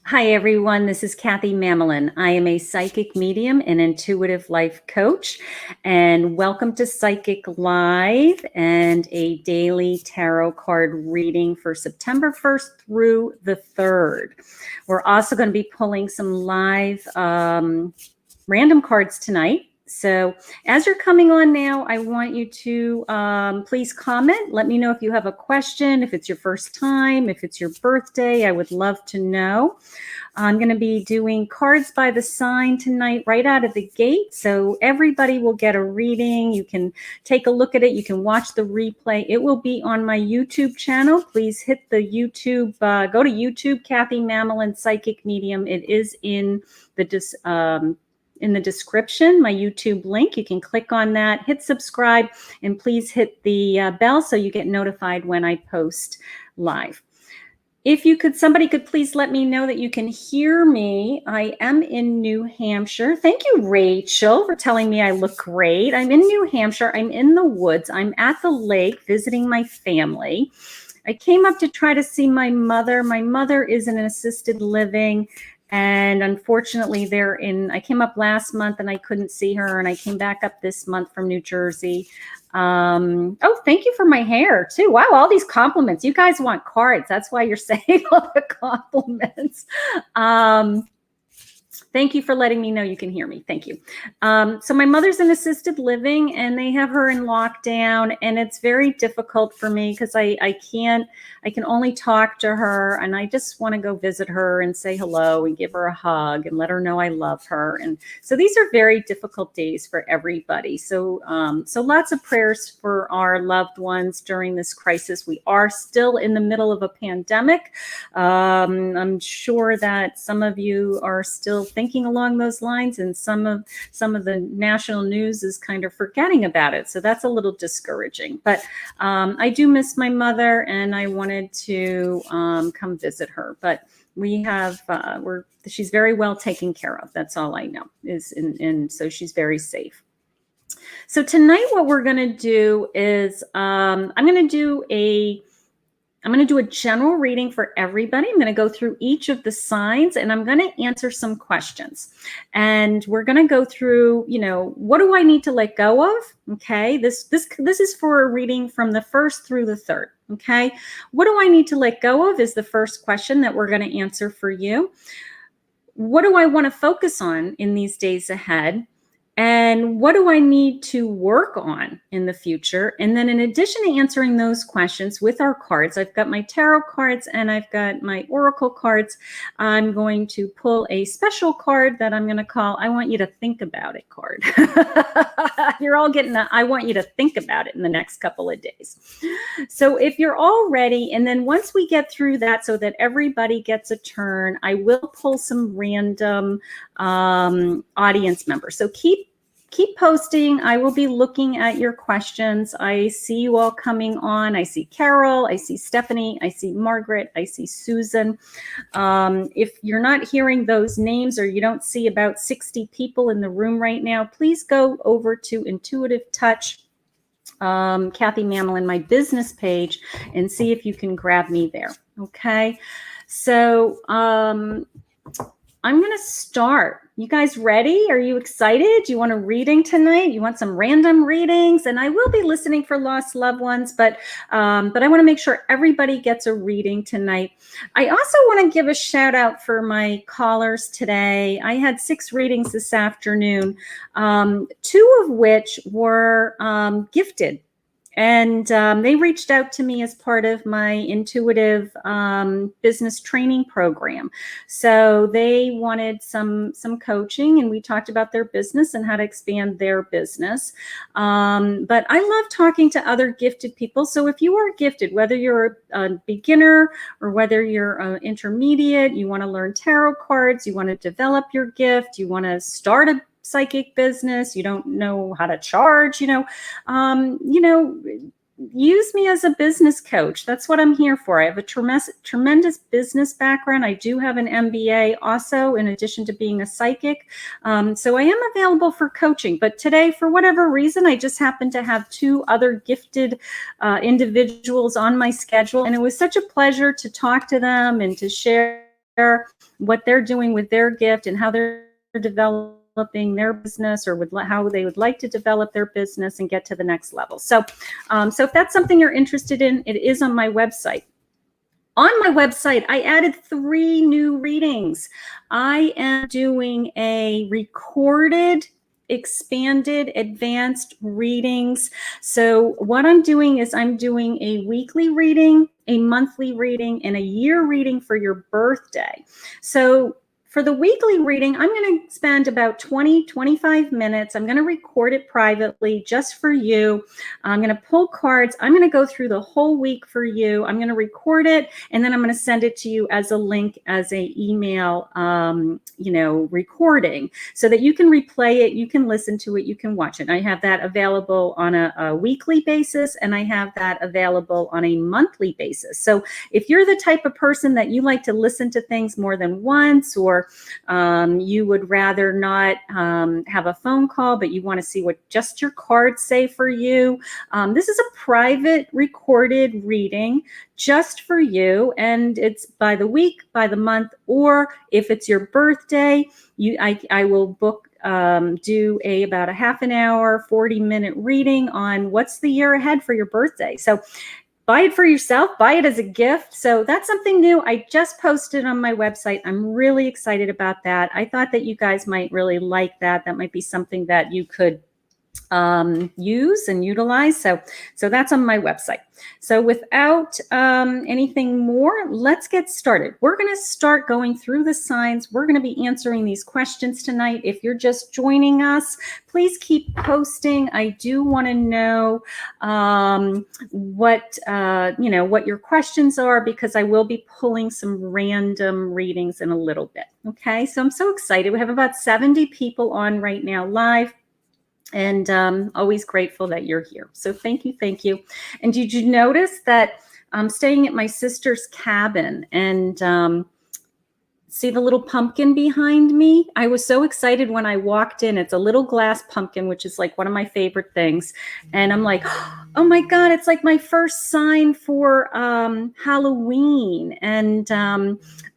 Hi, everyone. This is Kathy Mamolen. I am a psychic medium and intuitive life coach. And welcome to Psychic Live and a daily tarot card reading for September 1st through the 3rd. We're also going to be pulling some live random cards tonight. So as you're coming on now, I want you to please comment. Let me know if you have a question, if it's your first time, if it's your birthday. I would love to know. I'm going to be doing cards by the sign tonight right out of the gate. So everybody will get a reading. You can take a look at it. You can watch the replay. It will be on my YouTube channel. Please hit the YouTube, go to YouTube, Kathy Mamolen Psychic Medium. It is in the description, my YouTube link. You can click on that, hit subscribe, and please hit the bell so you get notified when I post live. If you could, somebody could please let me know that you can hear me. I am in New Hampshire. Thank you, Rachel, for telling me I look great. I'm in New Hampshire. I'm in the woods. I'm at the lake visiting my family. I came up to try to see my mother. My mother is in an assisted living. And unfortunately, I came up last month and I couldn't see her. And I came back up this month from New Jersey. Oh, thank you for my hair too. Wow, all these compliments. You guys want cards. That's why you're saying all the compliments. Thank you for letting me know you can hear me. Thank you. So my mother's in assisted living and they have her in lockdown, and it's very difficult for me because I can only talk to her, and I just want to go visit her and say hello and give her a hug and let her know I love her. And so these are very difficult days for everybody. So lots of prayers for our loved ones during this crisis. We are still in the middle of a pandemic. I'm sure that some of you are still thinking along those lines, and some of the national news is kind of forgetting about it. So that's a little discouraging. But I do miss my mother, and I wanted to come visit her. But we have she's very well taken care of. That's all I know and so she's very safe. So tonight, what we're going to do is I'm going to do a general reading for everybody. I'm going to go through each of the signs, and I'm going to answer some questions. And we're going to go through, what do I need to let go of? Okay, this is for a reading from the 1st through the 3rd. Okay, what do I need to let go of is the first question that we're going to answer for you. What do I want to focus on in these days ahead? And what do I need to work on in the future? And then in addition to answering those questions with our cards, I've got my tarot cards and I've got my oracle cards. I'm going to pull a special card that I'm going to call I Want You to Think About It card. You're all getting I want you to think about it in the next couple of days. So if you're all ready, and then once we get through that so that everybody gets a turn, I will pull some random audience members. So keep posting. I will be looking at your questions. I see you all coming on. I see Carol. I see Stephanie. I see Margaret. I see Susan. If you're not hearing those names, or you don't see about 60 people in the room right now, please go over to Intuitive Touch, Kathy Mamolen, my business page, and see if you can grab me there. Okay. So I'm going to start. You guys ready? Are you excited? Do you want a reading tonight? You want some random readings? And I will be listening for lost loved ones, but I want to make sure everybody gets a reading tonight. I also want to give a shout out for my callers today. I had 6 readings this afternoon, 2 of which were gifted. And they reached out to me as part of my intuitive business training program. So they wanted some coaching, and we talked about their business and how to expand their business. But I love talking to other gifted people. So if you are gifted, whether you're a beginner or whether you're intermediate, you want to learn tarot cards, you want to develop your gift, you want to start a psychic business, you don't know how to charge, use me as a business coach. That's what I'm here for. I have a tremendous business background. I do have an MBA also, in addition to being a psychic. So I am available for coaching. But today, for whatever reason, I just happened to have two other gifted individuals on my schedule. And it was such a pleasure to talk to them and to share what they're doing with their gift and how they're developing their business, or how they would like to develop their business and get to the next level. So if that's something you're interested in, it is on my website. On my website, I added 3 new readings. I am doing a recorded, expanded, advanced readings. So what I'm doing is I'm doing a weekly reading, a monthly reading, and a year reading for your birthday. So for the weekly reading, I'm going to spend about 20-25 minutes. I'm going to record it privately just for you. I'm going to pull cards. I'm going to go through the whole week for you. I'm going to record it, and then I'm going to send it to you as a link, as a email, recording, so that you can replay it, you can listen to it, you can watch it. I have that available on a weekly basis, and I have that available on a monthly basis. So if you're the type of person that you like to listen to things more than once, or you would rather not have a phone call, but you want to see what just your cards say for you, this is a private recorded reading just for you, and it's by the week, by the month, or if it's your birthday, I will book do about a half an hour, 40-minute reading on what's the year ahead for your birthday. So buy it for yourself, buy it as a gift. So that's something new. I just posted on my website. I'm really excited about that. I thought that you guys might really like that. That might be something that you could use and utilize. So that's on my website. So without anything more, let's get started. We're going to start going through the signs. We're going to be answering these questions tonight. If you're just joining us, please keep posting. I do want to know what your questions are, because I will be pulling some random readings in a little bit. Okay, so I'm so excited. We have about 70 people on right now live. And always grateful that you're here. So thank you, thank you. And did you notice that I'm staying at my sister's cabin, and see the little pumpkin behind me? I was so excited when I walked in. It's a little glass pumpkin, which is like one of my favorite things. And I'm like, oh my God, it's like my first sign for Halloween. And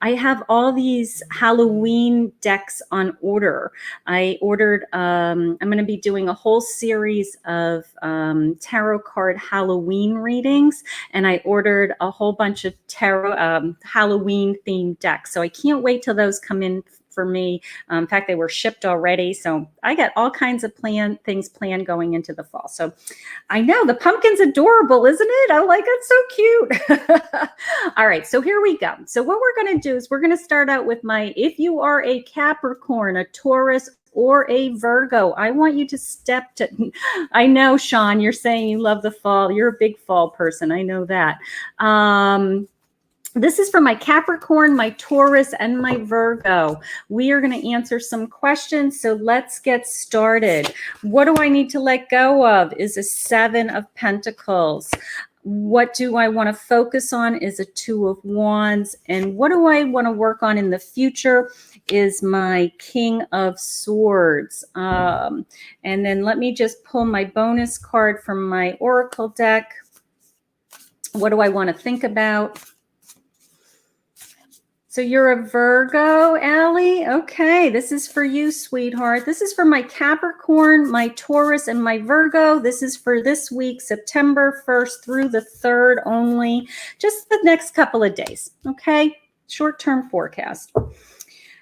I have all these Halloween decks on order. I ordered, I'm going to be doing a whole series of tarot card Halloween readings. And I ordered a whole bunch of tarot Halloween themed decks. So I can't wait till those come in for me. In fact, they were shipped already. So I got all kinds of things planned going into the fall. So I know the pumpkin's adorable, isn't it? I like it. So cute. All right. So here we go. So what we're going to do is we're going to start out with if you are a Capricorn, a Taurus, or a Virgo, I want you to I know, Sean, you're saying you love the fall. You're a big fall person. I know that. This is for my Capricorn, my Taurus, and my Virgo. We are going to answer some questions, so let's get started. What do I need to let go of is a 7 of Pentacles. What do I want to focus on is a 2 of Wands. And what do I want to work on in the future is my King of Swords. And then let me just pull my bonus card from my Oracle deck. What do I want to think about? So you're a Virgo, Allie? Okay, this is for you, sweetheart. This is for my Capricorn, my Taurus, and my Virgo. This is for this week, September 1st through the 3rd only. Just the next couple of days, okay? Short-term forecast.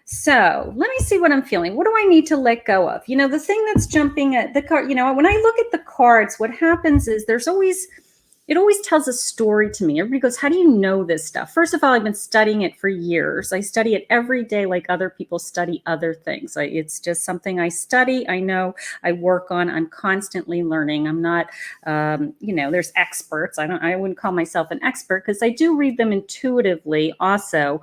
So let me see what I'm feeling. What do I need to let go of? You know, the thing that's jumping at the card, when I look at the cards, what happens is it always tells a story to me. Everybody goes, how do you know this stuff? First of all, I've been studying it for years. I study it every day like other people study other things. It's just something I study. I know, I work on. I'm constantly learning. I'm not, there's experts. I wouldn't call myself an expert because I do read them intuitively also.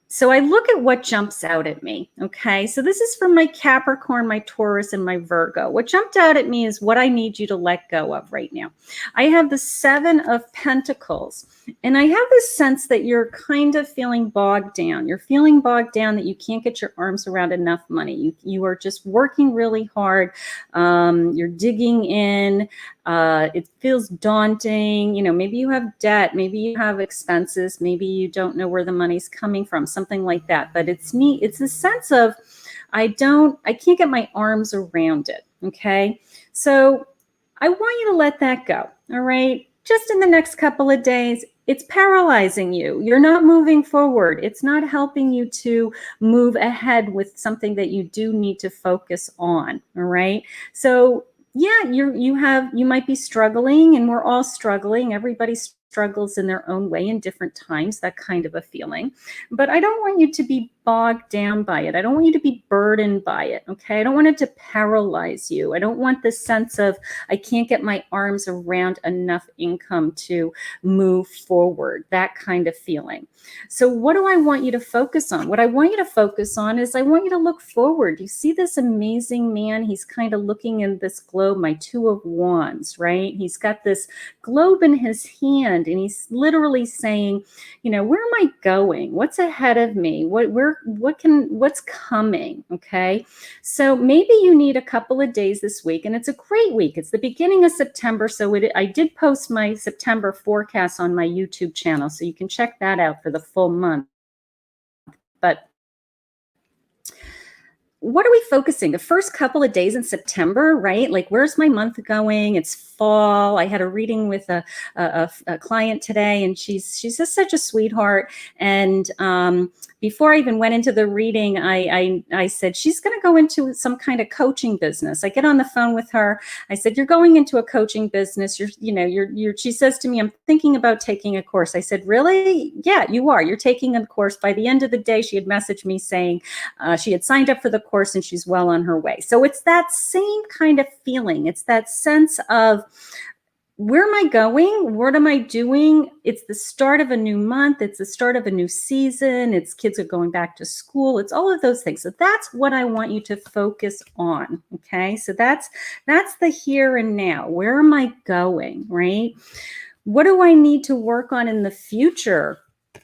So I look at what jumps out at me. Okay. So this is from my Capricorn, my Taurus, and my Virgo. What jumped out at me is what I need you to let go of right now. I have the Seven of Pentacles, and I have this sense that you're kind of feeling bogged down. You're feeling bogged down that you can't get your arms around enough money. You are just working really hard. You're digging in. It feels daunting. Maybe you have debt, maybe you have expenses, maybe you don't know where the money's coming from, something like that. But it's neat. It's a sense of, I can't get my arms around it. Okay. So I want you to let that go. All right. Just in the next couple of days, it's paralyzing you. You're not moving forward. It's not helping you to move ahead with something that you do need to focus on. All right. So yeah, you might be struggling, and we're all struggling. Everybody struggles in their own way in different times, that kind of a feeling. But I don't want you to be bogged down by it. I don't want you to be burdened by it. Okay. I don't want it to paralyze you. I don't want this sense of, I can't get my arms around enough income to move forward, that kind of feeling. So what do I want you to focus on? What I want you to focus on is, I want you to look forward. You see this amazing man? He's kind of looking in this globe, my Two of Wands, right? He's got this globe in his hand, and he's literally saying, where am I going? What's ahead of me? What's coming? Okay. So maybe you need a couple of days this week, and it's a great week. It's the beginning of September. So I did post my September forecast on my YouTube channel, so you can check that out for the full month. But what are we focusing? The first couple of days in September, right? Like, where's my month going? It's fall. I had a reading with a client today, and she's just such a sweetheart. And before I even went into the reading, I said, she's going to go into some kind of coaching business. I get on the phone with her. I said, you're going into a coaching business. She says to me, I'm thinking about taking a course. I said, really? Yeah, you are. You're taking a course. By the end of the day, she had messaged me saying she had signed up for the course and she's well on her way. So it's that same kind of feeling. It's that sense of, where am I going? What am I doing? It's the start of a new month. It's the start of a new season. It's kids are going back to school. It's all of those things. So that's what I want you to focus on. Okay. So that's the here and now. Where am I going? Right? What do I need to work on in the future?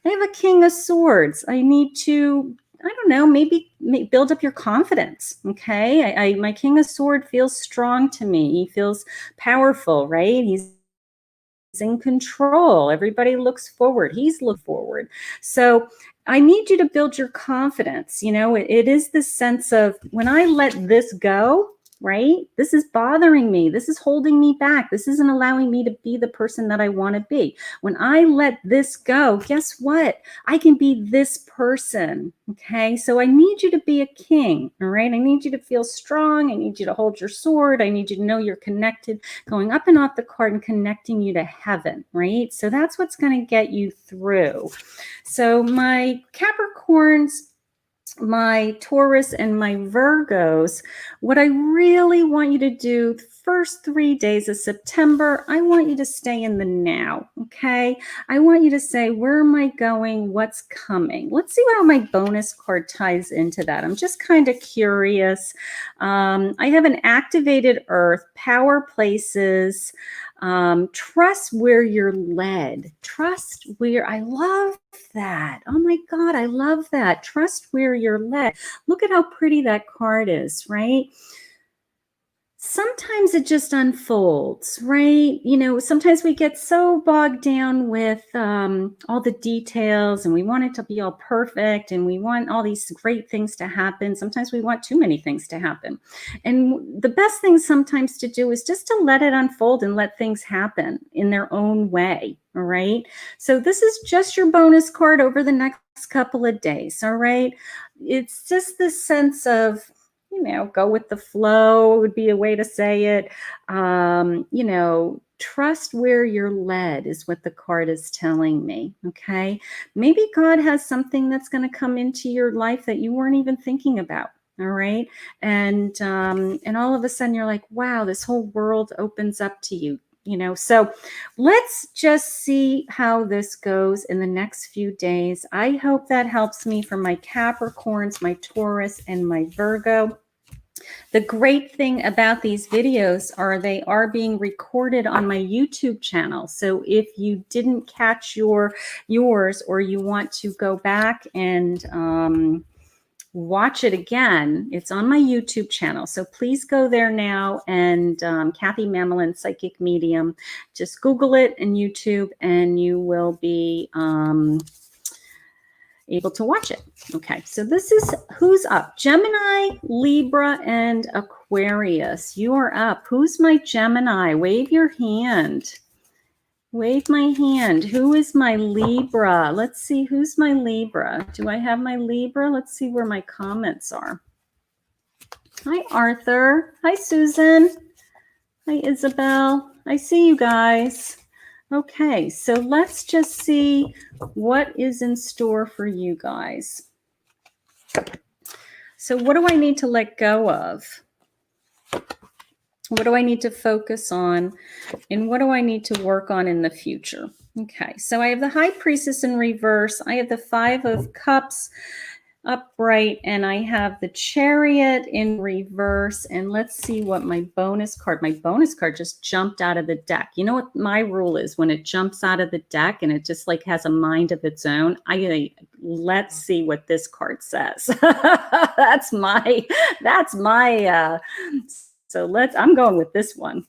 I have a King of Swords. I need to, I don't know, maybe build up your confidence. Okay. My King of Sword feels strong to me. He feels powerful, right? He's in control. Everybody looks forward. He's looked forward. So I need you to build your confidence. It is this sense of, when I let this go, right? This is bothering me. This is holding me back. This isn't allowing me to be the person that I want to be. When I let this go, guess what? I can be this person. Okay. So I need you to be a king. All right. I need you to feel strong. I need you to hold your sword. I need you to know you're connected, going up and off the card and connecting you to heaven. Right. So that's what's going to get you through. So my Capricorns, my Taurus, and my Virgos, what I really want you to do the first 3 days of September, I want you to stay in the now. Okay. I want you to say, where am I going? What's coming? Let's see how my bonus card ties into that. I'm just kind of curious. I have an activated earth, power places, trust where you're led. Trust where, I love that. Oh my God, I love that. Trust where you're led. Look at how pretty that card is, right? Sometimes it just unfolds, right? Sometimes we get so bogged down with all the details, and we want it to be all perfect, and we want all these great things to happen. Sometimes we want too many things to happen. And the best thing sometimes to do is just to let it unfold and let things happen in their own way. All right. So this is just your bonus card over the next couple of days. All right. It's just this sense of, go with the flow would be a way to say it. Trust where you're led is what the card is telling me. Okay. Maybe God has something that's going to come into your life that you weren't even thinking about. All right. And all of a sudden you're like, wow, this whole world opens up to you. So let's just see how this goes in the next few days. I hope that helps me for my Capricorns, my Taurus, and my Virgo. The great thing about these videos are they are being recorded on my YouTube channel. So if you didn't catch yours, or you want to go back and watch it again, it's on my YouTube channel. So please go there now, and Kathy Mamolen Psychic Medium. Just Google it in YouTube and you will be able to watch it. Okay, so this is who's up. Gemini, Libra, and Aquarius. You are up. Who's my Gemini? Wave your hand. Wave my hand. Who is my Libra? Let's see, who's my Libra? Do I have my Libra? Let's see where my comments are. Hi, Arthur. Hi, Susan. Hi, Isabel. I see you guys. Okay, so let's just see what is in store for you guys. So what do I need to let go of? What do I need to focus on? And what do I need to work on in the future? Okay, so I have the High Priestess in reverse. I have the Five of Cups upright, and I have the Chariot in reverse. And let's see what my bonus card just jumped out of the deck. You know what my rule is when it jumps out of the deck and it just like has a mind of its own? Let's see what this card says. that's my so I'm going with this one.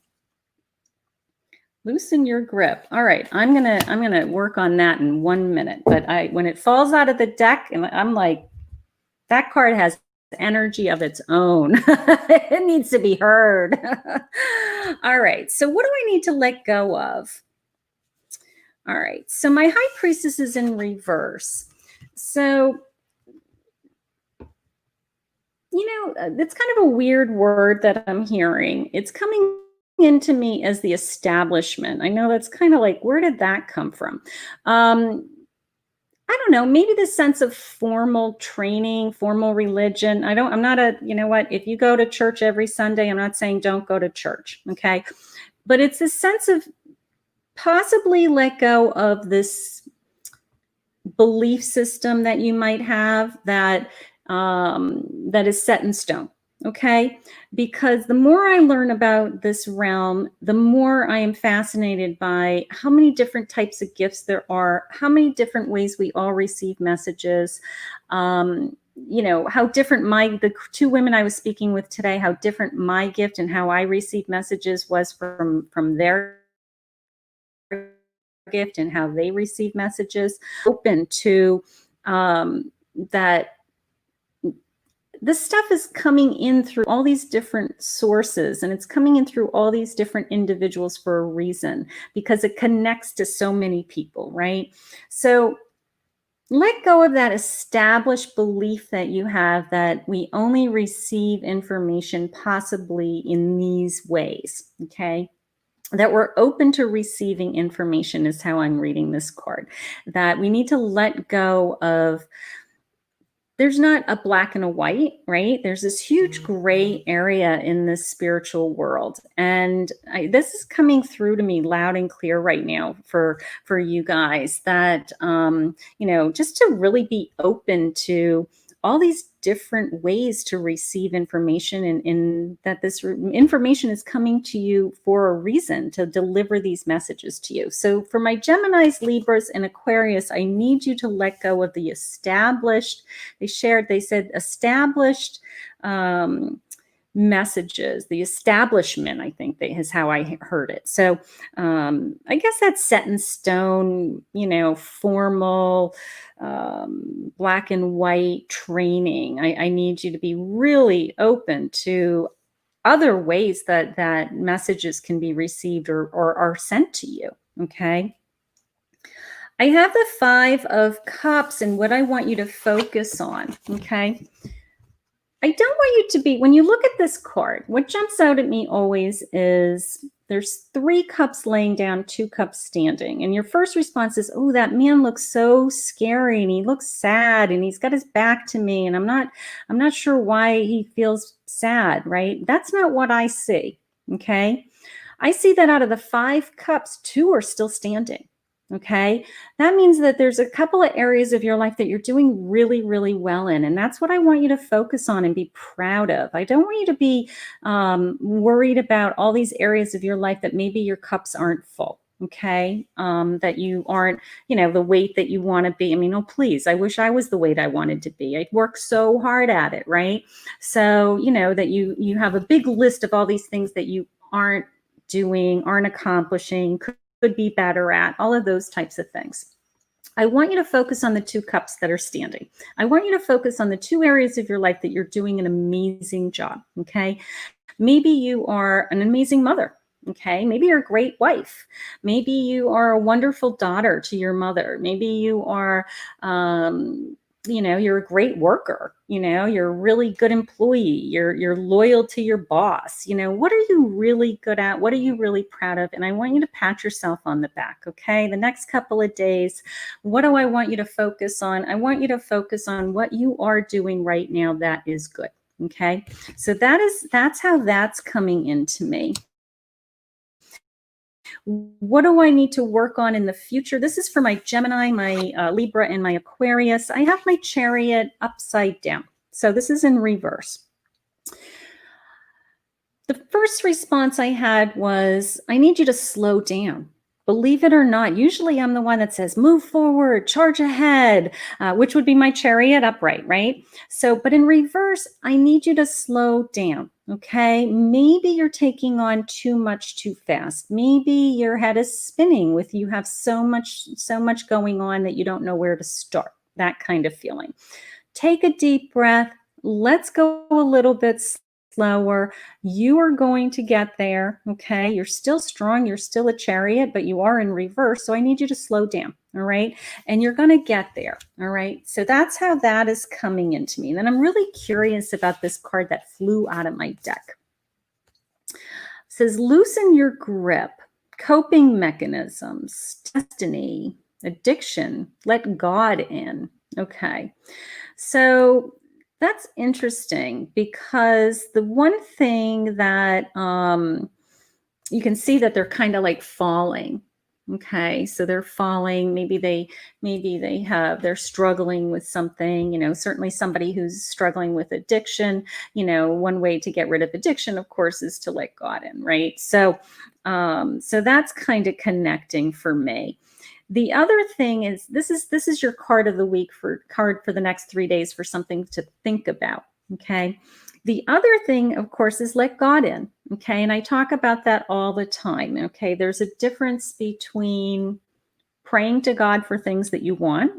Loosen your grip. All right, I'm gonna work on that in 1 minute. But when it falls out of the deck, and I'm like, that card has energy of its own. It needs to be heard. All right, so what do I need to let go of? All right, so my High Priestess is in reverse. So, it's kind of a weird word that I'm hearing. It's coming into me as the establishment. I know that's kind of like, where did that come from? I don't know, maybe the sense of formal training, formal religion. I'm not if you go to church every Sunday, I'm not saying don't go to church, okay? But it's a sense of possibly let go of this belief system that you might have that is set in stone. Okay, because the more I learn about this realm, the more I am fascinated by how many different types of gifts there are, how many different ways we all receive messages, how different the two women I was speaking with today, how different my gift and how I receive messages was from their gift and how they receive messages. Open to that. This stuff is coming in through all these different sources, and it's coming in through all these different individuals for a reason, because it connects to so many people, right? So let go of that established belief that you have that we only receive information possibly in these ways, okay? That we're open to receiving information is how I'm reading this card. That we need to let go of, there's not a black and a white, right? There's this huge gray area in this spiritual world. And this is coming through to me loud and clear right now for you guys, that, just to really be open to all these different ways to receive information, and that this information is coming to you for a reason, to deliver these messages to you. So for my Geminis, Libras, and Aquarius, I need you to let go of the established, they said established messages, the establishment, I think is how I heard it. So I guess that's set in stone, formal, black and white training. I need you to be really open to other ways that messages can be received or are sent to you, okay? I have the Five of Cups and what I want you to focus on, okay? I don't want you to be, when you look at this card, what jumps out at me always is there's 3 cups laying down, 2 cups standing. And your first response is, oh, that man looks so scary and he looks sad and he's got his back to me and I'm not sure why he feels sad, right? That's not what I see, okay? I see that out of the 5 cups, 2 are still standing. Okay. That means that there's a couple of areas of your life that you're doing really, really well in. And that's what I want you to focus on and be proud of. I don't want you to be worried about all these areas of your life that maybe your cups aren't full. Okay. That you aren't, the weight that you want to be. I mean, oh, please, I wish I was the weight I wanted to be. I worked so hard at it. Right. So, that you have a big list of all these things that you aren't doing, aren't accomplishing, could be better at, all of those types of things. I want you to focus on the 2 cups that are standing. I want you to focus on the 2 areas of your life that you're doing an amazing job. Okay. Maybe you are an amazing mother. Okay. Maybe you're a great wife. Maybe you are a wonderful daughter to your mother. Maybe you are, you're a great worker, you're a really good employee, you're loyal to your boss. What are you really good at? What are you really proud of? And I want you to pat yourself on the back. Okay. The next couple of days, what do I want you to focus on? I want you to focus on what you are doing right now that is good. Okay. So that's how that's coming into me. What do I need to work on in the future? This is for my Gemini, my Libra, and my Aquarius. I have my Chariot upside down. So this is in reverse. The first response I had was, I need you to slow down. Believe it or not, usually I'm the one that says, move forward, charge ahead, which would be my Chariot upright, right? So, but in reverse, I need you to slow down, okay? Maybe you're taking on too much too fast. Maybe your head is spinning with you have so much going on that you don't know where to start, that kind of feeling. Take a deep breath. Let's go a little bit slower. You are going to get there. Okay. You're still strong. You're still a Chariot, but you are in reverse. So I need you to slow down. All right. And you're going to get there. All right. So that's how that is coming into me. And then I'm really curious about this card that flew out of my deck. It says, loosen your grip, coping mechanisms, destiny, addiction, let God in. Okay. So that's interesting because the one thing that you can see that they're kind of like falling. Okay, so they're falling. Maybe they're struggling with something. Certainly somebody who's struggling with addiction. One way to get rid of addiction, of course, is to let God in, right? So that's kind of connecting for me. The other thing is this is your card of the week for the next 3 days for something to think about. Okay. The other thing, of course, is let God in. Okay. And I talk about that all the time. Okay. There's a difference between praying to God for things that you want,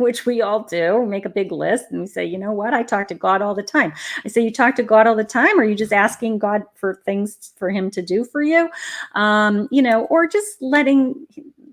which we all do. We make a big list and we say, you know what? I talk to God all the time. I say, you talk to God all the time? Or are you just asking God for things for him to do for you? Or just letting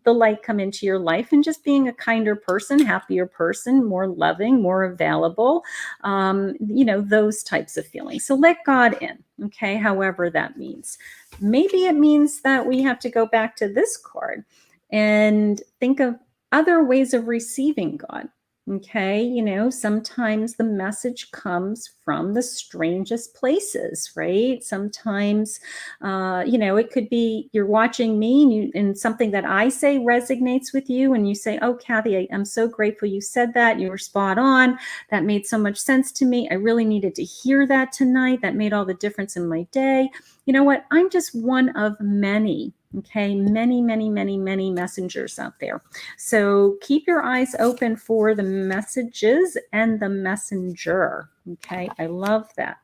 the light come into your life and just being a kinder person, happier person, more loving, more available, those types of feelings. So let God in, okay, however that means. Maybe it means that we have to go back to this card and think of other ways of receiving God. Okay, sometimes the message comes from the strangest places, right? Sometimes, it could be you're watching me and something that I say resonates with you, and you say, "Oh, Kathy, I'm so grateful you said that. You were spot on. That made so much sense to me. I really needed to hear that tonight. That made all the difference in my day." You know what? I'm just one of many. Okay, many, many, many, many messengers out there. So keep your eyes open for the messages and the messenger. Okay, I love that.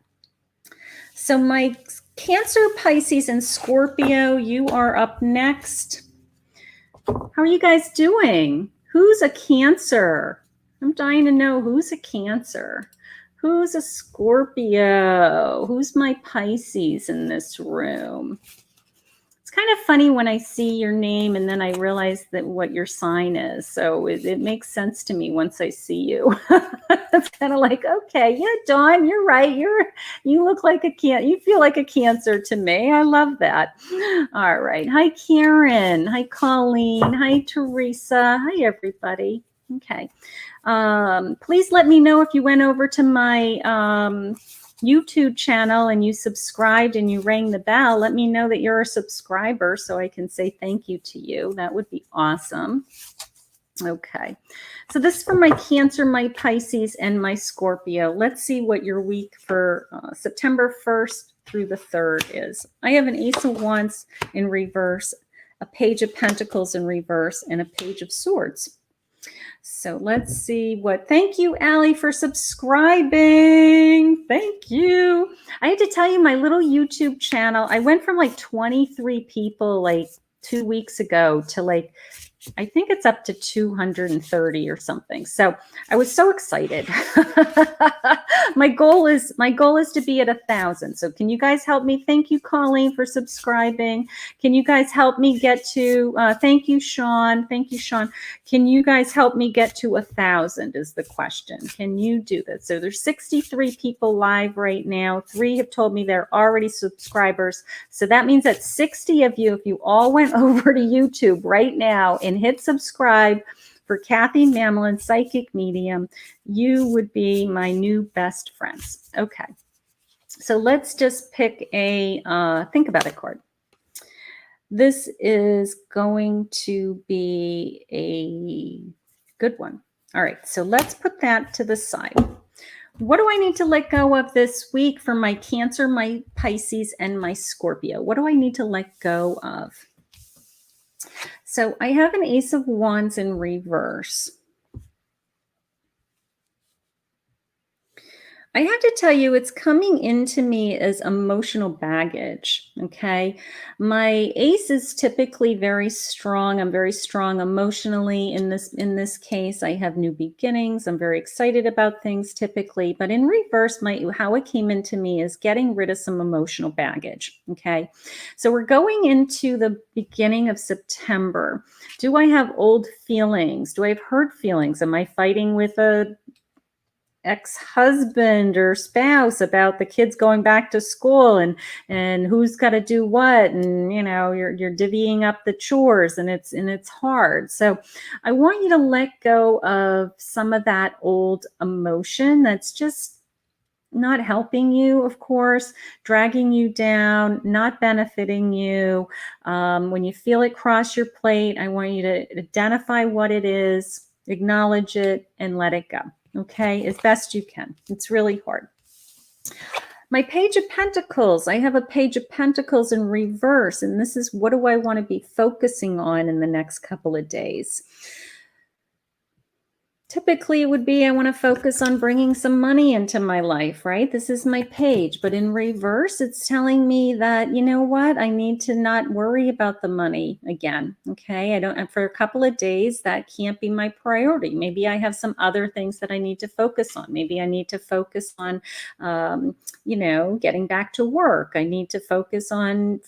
So my Cancer, Pisces, and Scorpio, you are up next. How are you guys doing? Who's a Cancer? I'm dying to know who's a Cancer. Who's a Scorpio? Who's my Pisces in this room? It's kind of funny when I see your name and then I realize that what your sign is. So it makes sense to me once I see you. It's kind of like, okay, yeah, Dawn, you're right. You look like you feel like a Cancer to me. I love that. All right. Hi, Karen. Hi, Colleen. Hi, Teresa. Hi, everybody. Okay. Please let me know if you went over to my YouTube channel and you subscribed and you rang the bell, let me know that you're a subscriber so I can say thank you to you. That would be awesome. Okay, so this is for my Cancer, my Pisces, and my Scorpio. Let's see what your week for September 1st through the 3rd is. I have an Ace of Wands in reverse, a Page of Pentacles in reverse, and a Page of Swords. So let's see what, thank you, Allie, for subscribing. Thank you. I had to tell you, my little YouTube channel, I went from like 23 people like 2 weeks ago to like, I think it's up to 230 or something. So I was so excited. My goal is to be at 1,000. So can you guys help me? Thank you, Colleen, for subscribing. Can you guys help me get to, thank you, Sean. Thank you, Sean. Can you guys help me get to 1,000 is the question. Can you do that? So there's 63 people live right now. 3 have told me they're already subscribers. So that means that 60 of you, if you all went over to YouTube right now and hit subscribe for Kathy Mamolen Psychic Medium, you would be my new best friends. Okay, so let's just pick a think about it card. This is going to be a good one. All right, so let's put that to the side. What do I need to let go of this week for my Cancer, my Pisces, and my Scorpio? What do I need to let go of? So I have an Ace of Wands in reverse. I have to tell you, it's coming into me as emotional baggage, okay? My ace is typically very strong. I'm very strong emotionally. In this case, I have new beginnings. I'm very excited about things typically, but in reverse, how it came into me is getting rid of some emotional baggage, okay? So we're going into the beginning of September. Do I have old feelings? Do I have hurt feelings? Am I fighting with a ex-husband or spouse about the kids going back to school and who's got to do what, and you know, you're divvying up the chores and it's hard. So I want you to let go of some of that old emotion that's just not helping you, of course, dragging you down, not benefiting you. When you feel it cross your plate, I want you to identify what it is, acknowledge it, and let it go. Okay, as best you can. It's really hard. My Page of Pentacles, I have a Page of Pentacles in reverse, and this is what do I want to be focusing on in the next couple of days? Typically, it would be I want to focus on bringing some money into my life, right? This is my page, but in reverse, it's telling me that, you know what? I need to not worry about the money again, okay? I don't, for a couple of days, that can't be my priority. Maybe I have some other things that I need to focus on. Maybe I need to focus on, you know, getting back to work. I need to focus on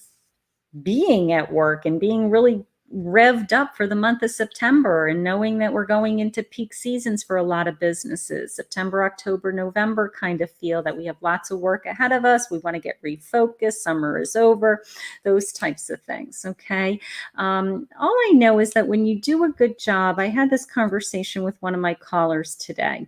being at work and being really revved up for the month of September, and knowing that we're going into peak seasons for a lot of businesses. September, October, November kind of feel that we have lots of work ahead of us. We want to get refocused. Summer is over, those types of things. Okay. All I know is that when you do a good job, I had this conversation with one of my callers today.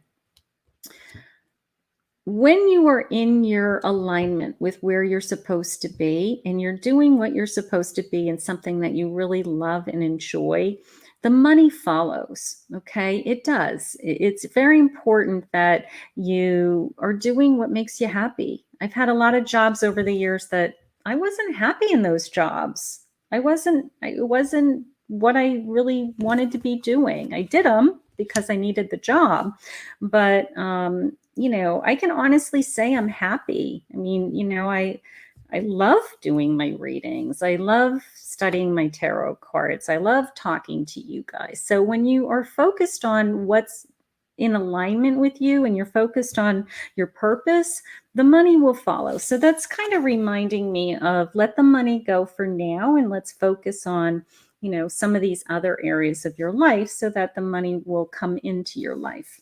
When you are in your alignment with where you're supposed to be and you're doing what you're supposed to be and something that you really love and enjoy, the money follows, okay? It does. It's very important that you are doing what makes you happy. I've had a lot of jobs over the years that I wasn't happy in those jobs. It wasn't what I really wanted to be doing. I did them because I needed the job, but you know, I can honestly say I'm happy. I mean, you know, I love doing my readings. I love studying my tarot cards. I love talking to you guys. So when you are focused on what's in alignment with you and you're focused on your purpose, the money will follow. So that's kind of reminding me of let the money go for now and let's focus on, you know, some of these other areas of your life so that the money will come into your life.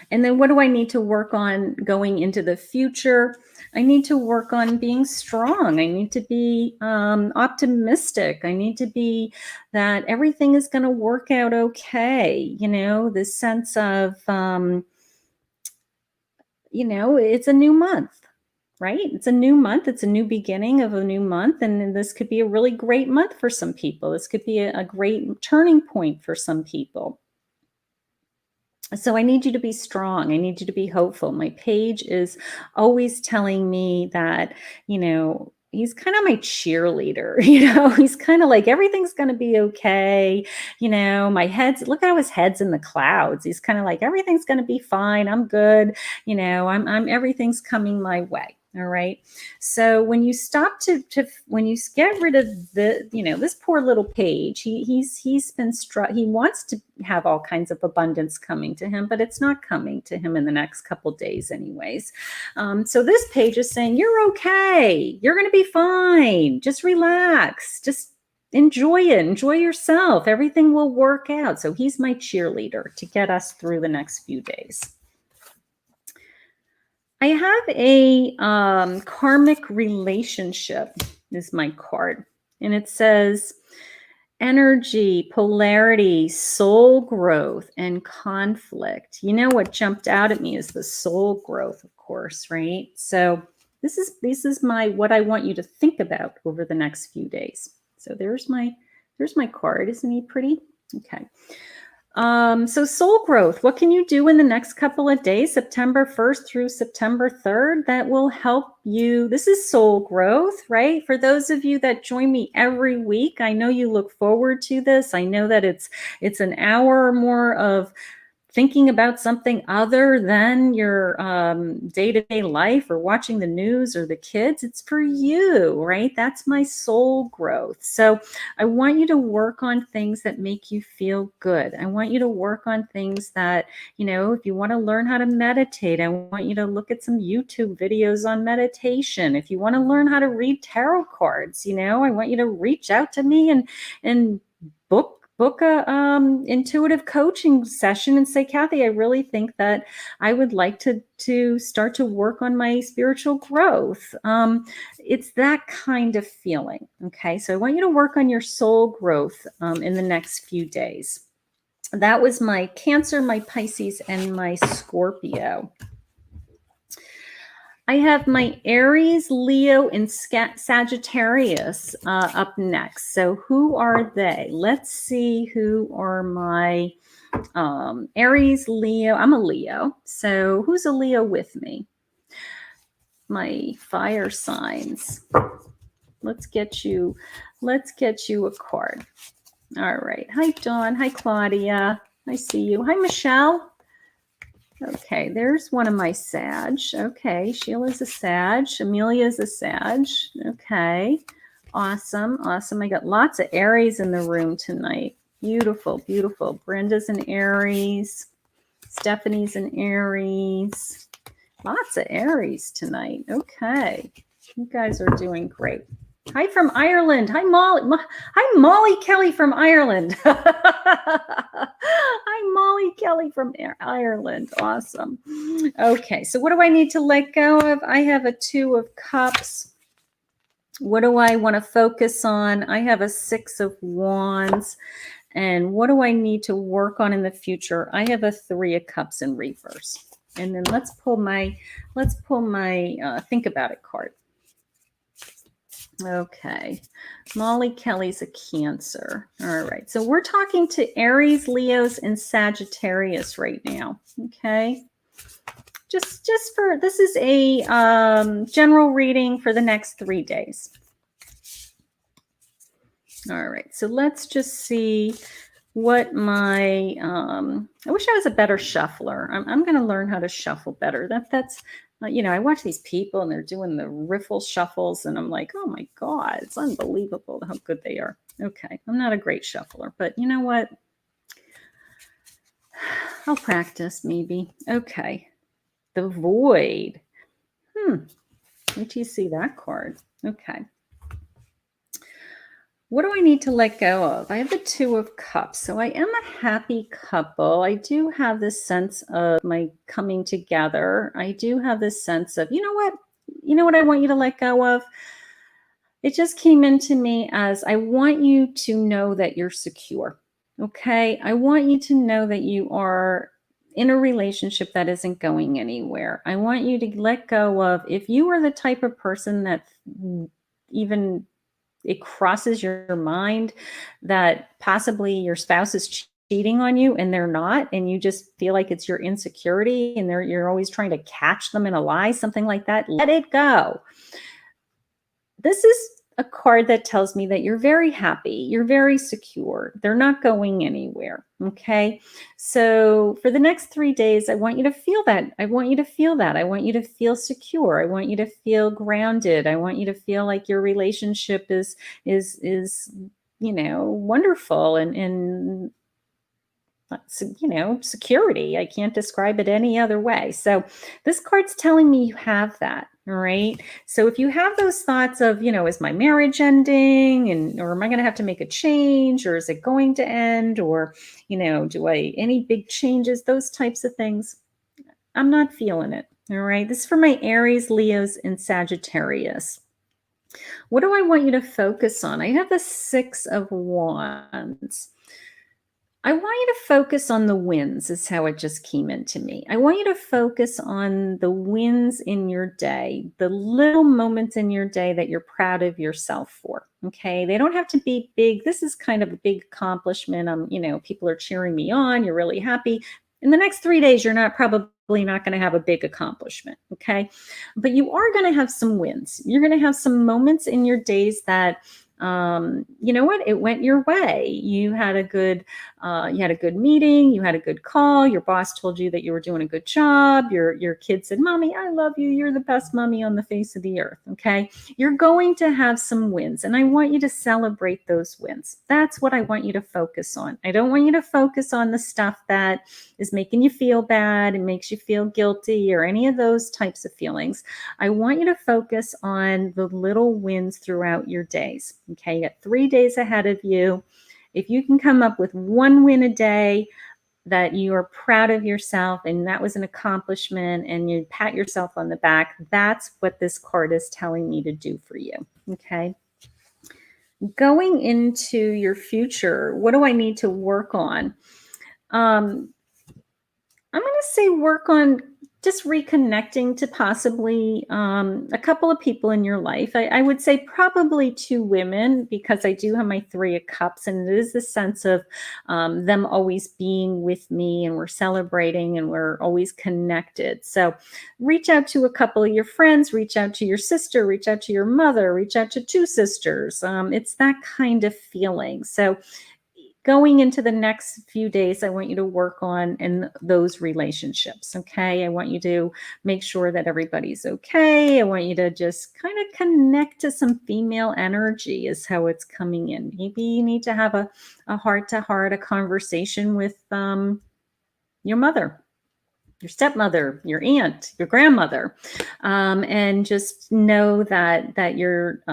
And then what do I need to work on going into the future? I need to work on being strong. I need to be optimistic. I need to be that everything is going to work out okay. You know, this sense of it's a new month, right? It's a new month. It's a new beginning of a new month. And this could be a really great month for some people. This could be a great turning point for some people. So I need you to be strong. I need you to be hopeful. My page is always telling me that, he's kind of my cheerleader. He's kind of like, everything's going to be okay. Look how his head's in the clouds. He's kind of like, everything's going to be fine. I'm good. Everything's coming my way. All right. So when you stop when you get rid of this poor little page, he's been he wants to have all kinds of abundance coming to him, but it's not coming to him in the next couple days anyways. So this page is saying, you're okay. You're going to be fine. Just relax. Just enjoy it. Enjoy yourself. Everything will work out. So he's my cheerleader to get us through the next few days. I have a karmic relationship is my card. And it says energy, polarity, soul growth, and conflict. What jumped out at me is the soul growth, of course, right? So this is what I want you to think about over the next few days. So there's my card. Isn't he pretty? Okay. So soul growth, what can you do in the next couple of days, September 1st through September 3rd, that will help you? This is soul growth, right? For those of you that join me every week, I know you look forward to this. I know that it's an hour or more of thinking about something other than your day-to-day life or watching the news or the kids. It's for you, right? That's my soul growth. So I want you to work on things that make you feel good. I want you to work on things that, if you want to learn how to meditate, I want you to look at some YouTube videos on meditation. If you want to learn how to read tarot cards, I want you to reach out to me and book a intuitive coaching session and say, Kathy, I really think that I would like to start to work on my spiritual growth. It's that kind of feeling. Okay. So I want you to work on your soul growth in the next few days. That was my Cancer, my Pisces, and my Scorpio. I have my Aries, Leo, and Sagittarius up next. So who are they? Let's see who are my Aries, Leo. I'm a Leo. So who's a Leo with me? My fire signs. Let's get you a card. All right. Hi, Dawn. Hi, Claudia. I see you. Hi, Michelle. Okay, there's one of my Sag. Okay, Sheila's a Sag. Amelia's a Sag. Okay, awesome. I got lots of Aries in the room tonight. Beautiful, beautiful. Brenda's an Aries. Stephanie's an Aries. Lots of Aries tonight. Okay, you guys are doing great. Hi from Ireland. Hi, Molly. Hi, Molly Kelly from Ireland. Hi, Molly Kelly from Ireland. Awesome. Okay, so what do I need to let go of? I have a 2 of Cups. What do I want to focus on? I have a 6 of Wands. And what do I need to work on in the future? I have a 3 of Cups in reverse. And then let's pull my Think About It card. Okay, Molly Kelly's a Cancer. All right, so we're talking to Aries, Leos, and Sagittarius right now. Okay, just for this is a general reading for the next 3 days. All right, so let's just see what my I wish I was a better shuffler. I'm going to learn how to shuffle better. That's I watch these people and they're doing the riffle shuffles and I'm like, oh my God, it's unbelievable how good they are. Okay, I'm not a great shuffler, but you know what? I'll practice maybe. Okay, the Void. Wait till you see that card. Okay. What do I need to let go of? I have the 2 of Cups. So I am a happy couple. I do have this sense of my coming together. I do have this sense of, you know what I want you to let go of? It just came into me as I want you to know that you're secure. Okay. I want you to know that you are in a relationship that isn't going anywhere. I want you to let go of, if you are the type of person that even it crosses your mind that possibly your spouse is cheating on you and they're not, and you just feel like it's your insecurity and you're always trying to catch them in a lie, something like that, let it go. This is a card that tells me that you're very happy, you're very secure, they're not going anywhere. Okay. So for the next 3 days, I want you to feel that. I want you to feel that. I want you to feel secure. I want you to feel grounded. I want you to feel like your relationship is wonderful and security. I can't describe it any other way. So this card's telling me you have that. All right. So if you have those thoughts of, is my marriage ending, or am I going to have to make a change, or is it going to end, or, do I any big changes, those types of things, I'm not feeling it. All right. This is for my Aries, Leos, and Sagittarius. What do I want you to focus on? I have the 6 of Wands. I want you to focus on the wins, is how it just came into me. I want you to focus on the wins in your day, the little moments in your day that you're proud of yourself for. Okay. They don't have to be big. This is kind of a big accomplishment. People are cheering me on. You're really happy. In the next 3 days, you're probably not going to have a big accomplishment. Okay. But you are going to have some wins. You're going to have some moments in your days that, you know what? It went your way. You had a good meeting. You had a good call. Your boss told you that you were doing a good job. Your kid said, "Mommy, I love you. You're the best mommy on the face of the earth." Okay. You're going to have some wins, and I want you to celebrate those wins. That's what I want you to focus on. I don't want you to focus on the stuff that is making you feel bad and makes you feel guilty or any of those types of feelings. I want you to focus on the little wins throughout your days. Okay, you got 3 days ahead of you. If you can come up with one win a day that you are proud of yourself and that was an accomplishment and you pat yourself on the back, that's what this card is telling me to do for you. Okay. Going into your future, what do I need to work on? I'm going to say work on just reconnecting to possibly a couple of people in your life. I would say probably 2 women, because I do have my 3 of Cups, and it is the sense of them always being with me, and we're celebrating and we're always connected. So reach out to a couple of your friends, reach out to your sister, reach out to your mother, reach out to 2 sisters. It's that kind of feeling. So going into the next few days, I want you to work on in those relationships. Okay. I want you to make sure that everybody's okay. I want you to just kind of connect to some female energy, is how it's coming in. Maybe you need to have a heart-to-heart, a conversation with your mother, your stepmother, your aunt, your grandmother, and just know that you're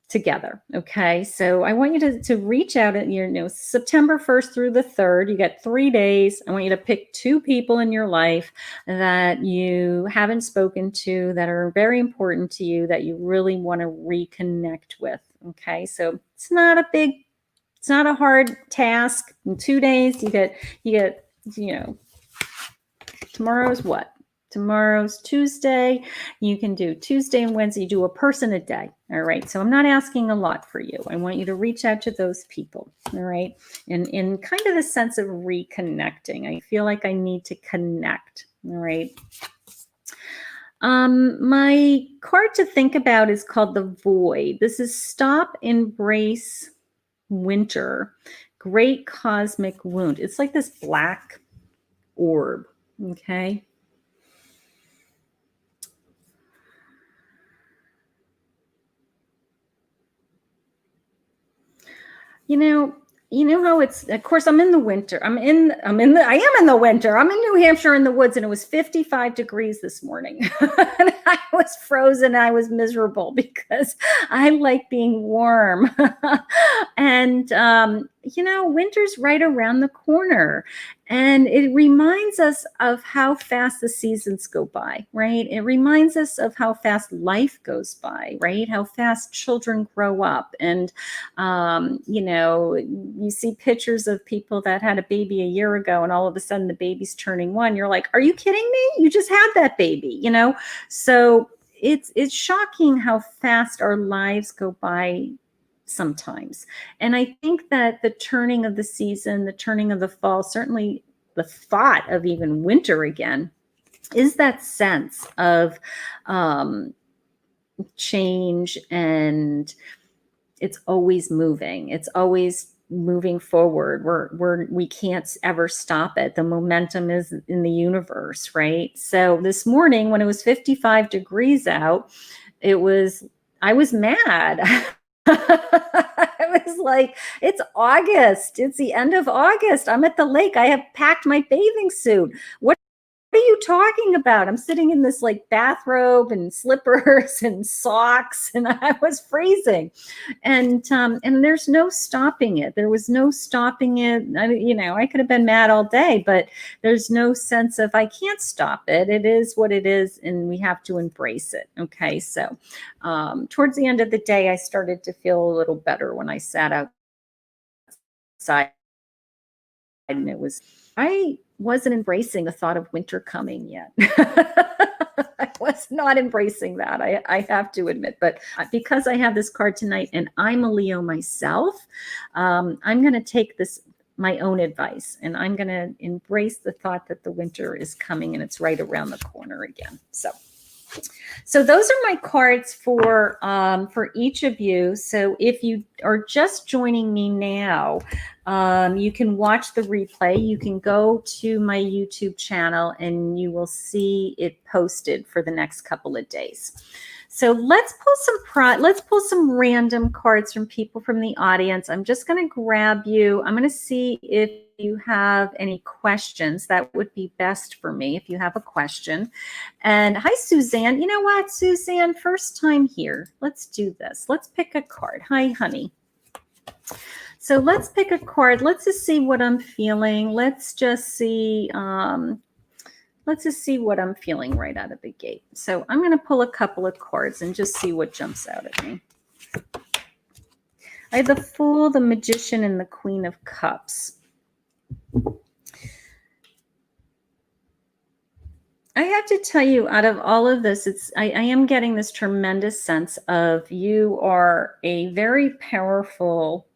together. Okay. So I want you to reach out at September 1st through the 3rd. You got 3 days. I want you to pick 2 people in your life that you haven't spoken to, that are very important to you, that you really want to reconnect with. Okay. So it's not a hard task. In 2 days, you get, tomorrow's what? Tomorrow's Tuesday. You can do Tuesday and Wednesday. You do a person a day. All right. So I'm not asking a lot for you. I want you to reach out to those people. All right. And in kind of the sense of reconnecting, I feel like I need to connect. All right. My card to think about is called the Void. This is Stop, Embrace Winter, Great Cosmic Wound. It's like this black orb. Okay. You know how it's, of course, I'm in the winter. I am in the winter. I'm in New Hampshire in the woods, and it was 55 degrees this morning. And I was frozen. I was miserable because I like being warm. And, winter's right around the corner. And it reminds us of how fast the seasons go by, right? It reminds us of how fast life goes by, right? How fast children grow up. And, you see pictures of people that had a baby a year ago, and all of a sudden the baby's turning one. You're like, are you kidding me? You just had that baby, So it's shocking how fast our lives go by sometimes. And I think that the turning of the season, the turning of the fall, certainly the thought of even winter again, is that sense of change, and it's always moving. It's always moving forward. We can't ever stop it. The momentum is in the universe, right? So this morning when it was 55 degrees out, I was mad. I was like, it's August. It's the end of August. I'm at the lake. I have packed my bathing suit. What are you talking about? I'm sitting in this like bathrobe and slippers and socks, and I was freezing. And there's no stopping it. There was no stopping it. I could have been mad all day, but there's no sense of I can't stop it. It is what it is, and we have to embrace it. Okay, so towards the end of the day, I started to feel a little better when I sat outside, and I wasn't embracing the thought of winter coming yet. I was not embracing that. I have to admit, but because I have this card tonight and I'm a Leo myself, I'm going to take my own advice, and I'm going to embrace the thought that the winter is coming and it's right around the corner again. So those are my cards for each of you. So if you are just joining me now, you can watch the replay. You can go to my YouTube channel and you will see it posted for the next couple of days. So let's pull some random cards from people from the audience. I'm just going to grab you. I'm going to see if you have any questions. That would be best for me if you have a question. And hi, Suzanne. You know what, Suzanne? First time here. Let's do this. Let's pick a card. Hi, honey. So let's pick a card. Let's just see what I'm feeling. Let's just see what I'm feeling right out of the gate. So I'm going to pull a couple of cards and just see what jumps out at me. I have the Fool, the Magician, and the Queen of Cups. I have to tell you, out of all of this, I am getting this tremendous sense of you are a very powerful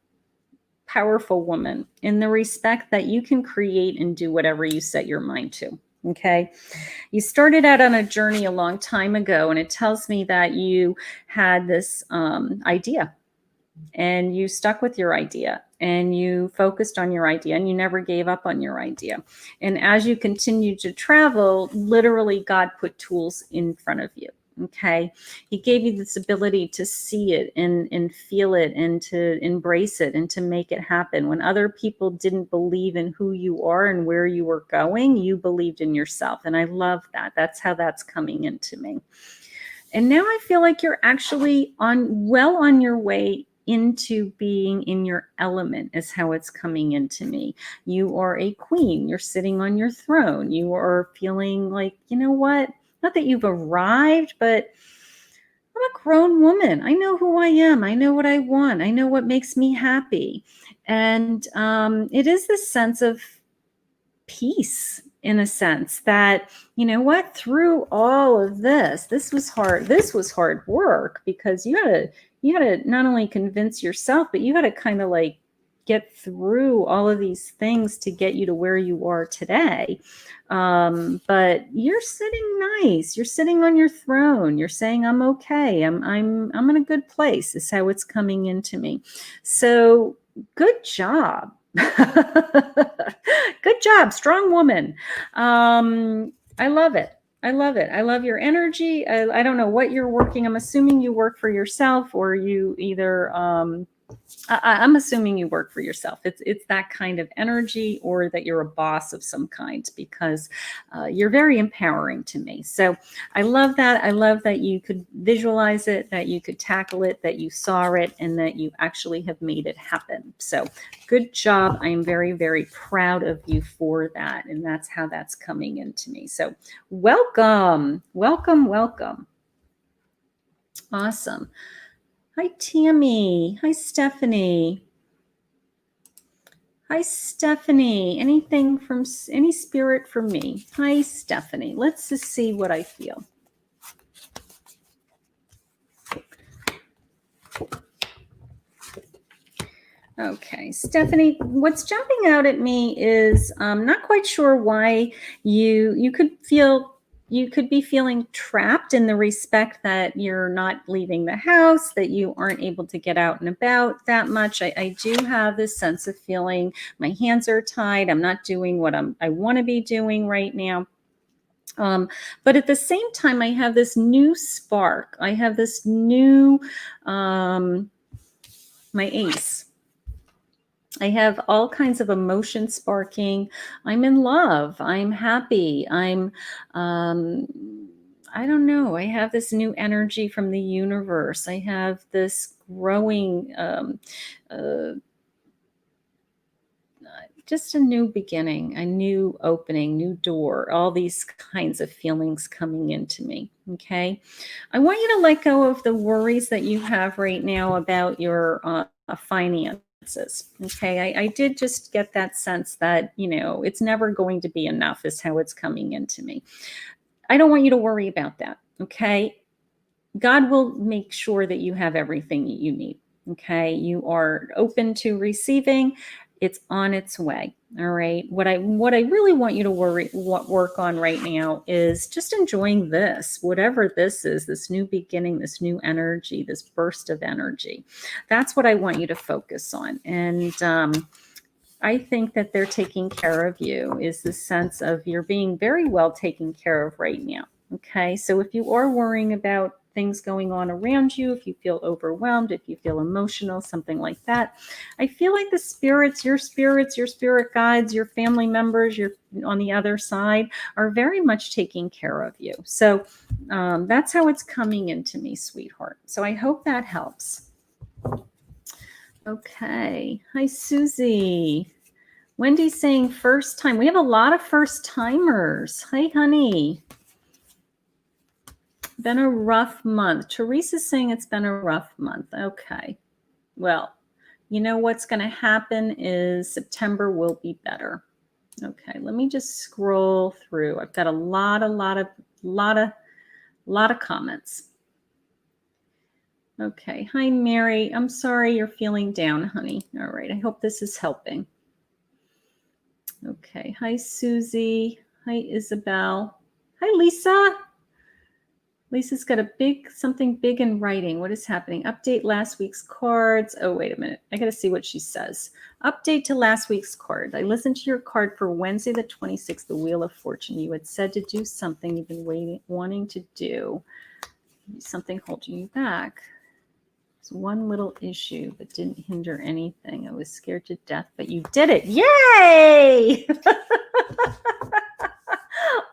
woman in the respect that you can create and do whatever you set your mind to. Okay. You started out on a journey a long time ago, and it tells me that you had this idea, and you stuck with your idea, and you focused on your idea, and you never gave up on your idea. And as you continued to travel, literally God put tools in front of you. Okay. He gave you this ability to see it and feel it and to embrace it and to make it happen. When other people didn't believe in who you are and where you were going, you believed in yourself. And I love that. That's how that's coming into me. And now I feel like you're actually on your way into being in your element, is how it's coming into me. You are a queen. You're sitting on your throne. You are feeling like, you know what? Not that you've arrived, but I'm a grown woman. I know who I am. I know what I want. I know what makes me happy. And it is this sense of peace, in a sense that, you know what, through all of this was hard. This was hard work, because you had to not only convince yourself, but you had to kind of like get through all of these things to get you to where you are today. But you're sitting nice. You're sitting on your throne. You're saying, I'm okay. I'm in a good place, is how it's coming into me. So good job. Good job. Strong woman. I love it. I love it. I love your energy. I don't know what you're working. I'm assuming you work for yourself, or you either I'm assuming you work for yourself. It's that kind of energy, or that you're a boss of some kind, because you're very empowering to me. So I love that. I love that you could visualize it, that you could tackle it, that you saw it, and that you actually have made it happen. So good job. I am very, very proud of you for that. And that's how that's coming into me. So welcome, welcome, welcome. Awesome. Hi, Tammy. Hi, Stephanie. Hi, Stephanie. Anything from any spirit for me? Hi, Stephanie. Let's just see what I feel. Okay, Stephanie, what's jumping out at me is not quite sure why you could be feeling trapped, in the respect that you're not leaving the house, that you aren't able to get out and about that much. I do have this sense of feeling my hands are tied. I'm not doing what I want to be doing right now. But at the same time, I have this new spark. I have this new, my ace. I have all kinds of emotion sparking. I'm in love. I'm happy. I don't know. I have this new energy from the universe. I have this growing, just a new beginning, a new opening, new door, all these kinds of feelings coming into me. Okay. I want you to let go of the worries that you have right now about your finance. Okay. I did just get that sense that, it's never going to be enough, is how it's coming into me. I don't want you to worry about that. Okay. God will make sure that you have everything you need. Okay. You are open to receiving. It's on its way. All right. What I really want you to work on right now is just enjoying this, whatever this is, this new beginning, this new energy, this burst of energy. That's what I want you to focus on. And I think that they're taking care of you, is the sense of you're being very well taken care of right now. Okay. So if you are worrying about things going on around you, if you feel overwhelmed, if you feel emotional, something like that, I feel like the spirits, your spirit guides, your family members, you're on the other side, are very much taking care of you. So that's how it's coming into me, sweetheart. So I hope that helps. Okay. Hi, Susie. Wendy's saying first time. We have a lot of first timers. Hi, honey. Been a rough month. Teresa's saying it's been a rough month. Okay. Well, you know what's going to happen is September will be better. Okay. Let me just scroll through. I've got a lot of comments. Okay. Hi, Mary. I'm sorry you're feeling down, honey. All right. I hope this is helping. Okay. Hi, Susie. Hi, Isabel. Hi, Lisa. Lisa's got something big in writing. What is happening? Update last week's cards. Oh, wait a minute. I got to see what she says. Update to last week's card. I listened to your card for Wednesday the 26th, the Wheel of Fortune. You had said to do something you've been wanting to do. Something holding you back. It's one little issue, but didn't hinder anything. I was scared to death, but you did it. Yay!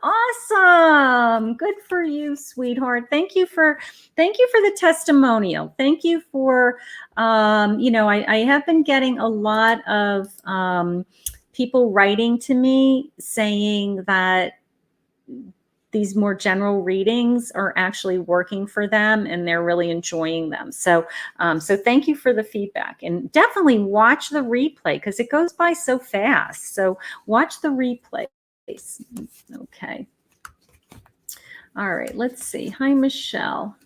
Awesome. Good for you, sweetheart. Thank you for the testimonial. Thank you for, I have been getting a lot of people writing to me saying that these more general readings are actually working for them and they're really enjoying them. So thank you for the feedback, and definitely watch the replay because it goes by so fast. So watch the replay. Okay. All right. Let's see. Hi, Michelle.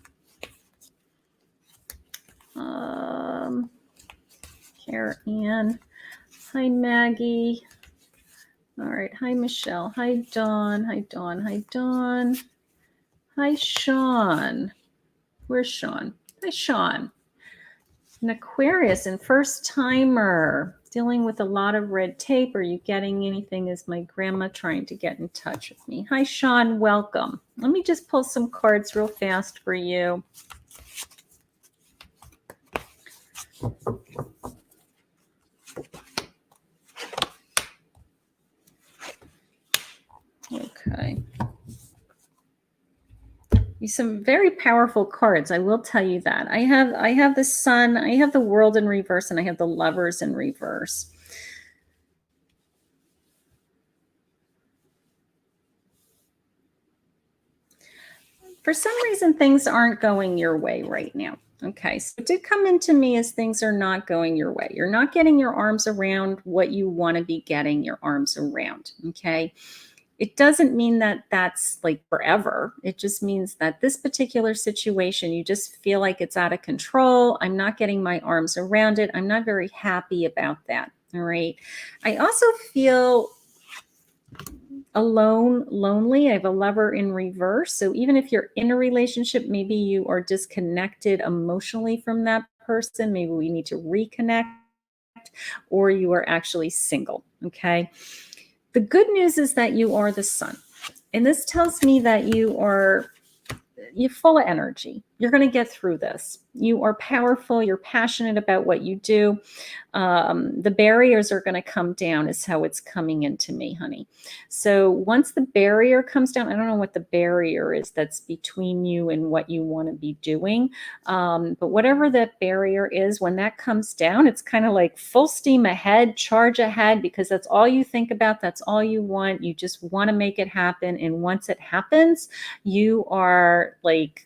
Karen. Hi, Maggie. All right. Hi, Michelle. Hi, Dawn. Hi, Dawn. Hi, Dawn. Hi, Sean. Where's Sean? Hi, Sean. An Aquarius and first timer. Dealing with a lot of red tape. Are you getting anything? Is my grandma trying to get in touch with me? Hi, Sean. Welcome. Let me just pull some cards real fast for you. Okay. Some very powerful cards. I will tell you that. I have the Sun, I have the World in reverse, and I have the Lovers in reverse. For some reason, things aren't going your way right now. Okay, so it did come into me as things are not going your way. You're not getting your arms around what you want to be getting your arms around. Okay. It doesn't mean that that's like forever. It just means that this particular situation, you just feel like it's out of control. I'm not getting my arms around it. I'm not very happy about that. All right. I also feel alone, lonely. I have a Lover in reverse. So even if you're in a relationship, maybe you are disconnected emotionally from that person. Maybe we need to reconnect, or you are actually single. Okay. The good news is that you are the Sun. And this tells me that you're full of energy. You're going to get through this. You are powerful. You're passionate about what you do. The barriers are going to come down is how it's coming into me, honey. So once the barrier comes down, I don't know what the barrier is that's between you and what you want to be doing. But whatever that barrier is, when that comes down, it's kind of like full steam ahead, charge ahead, because that's all you think about. That's all you want. You just want to make it happen. And once it happens, you are like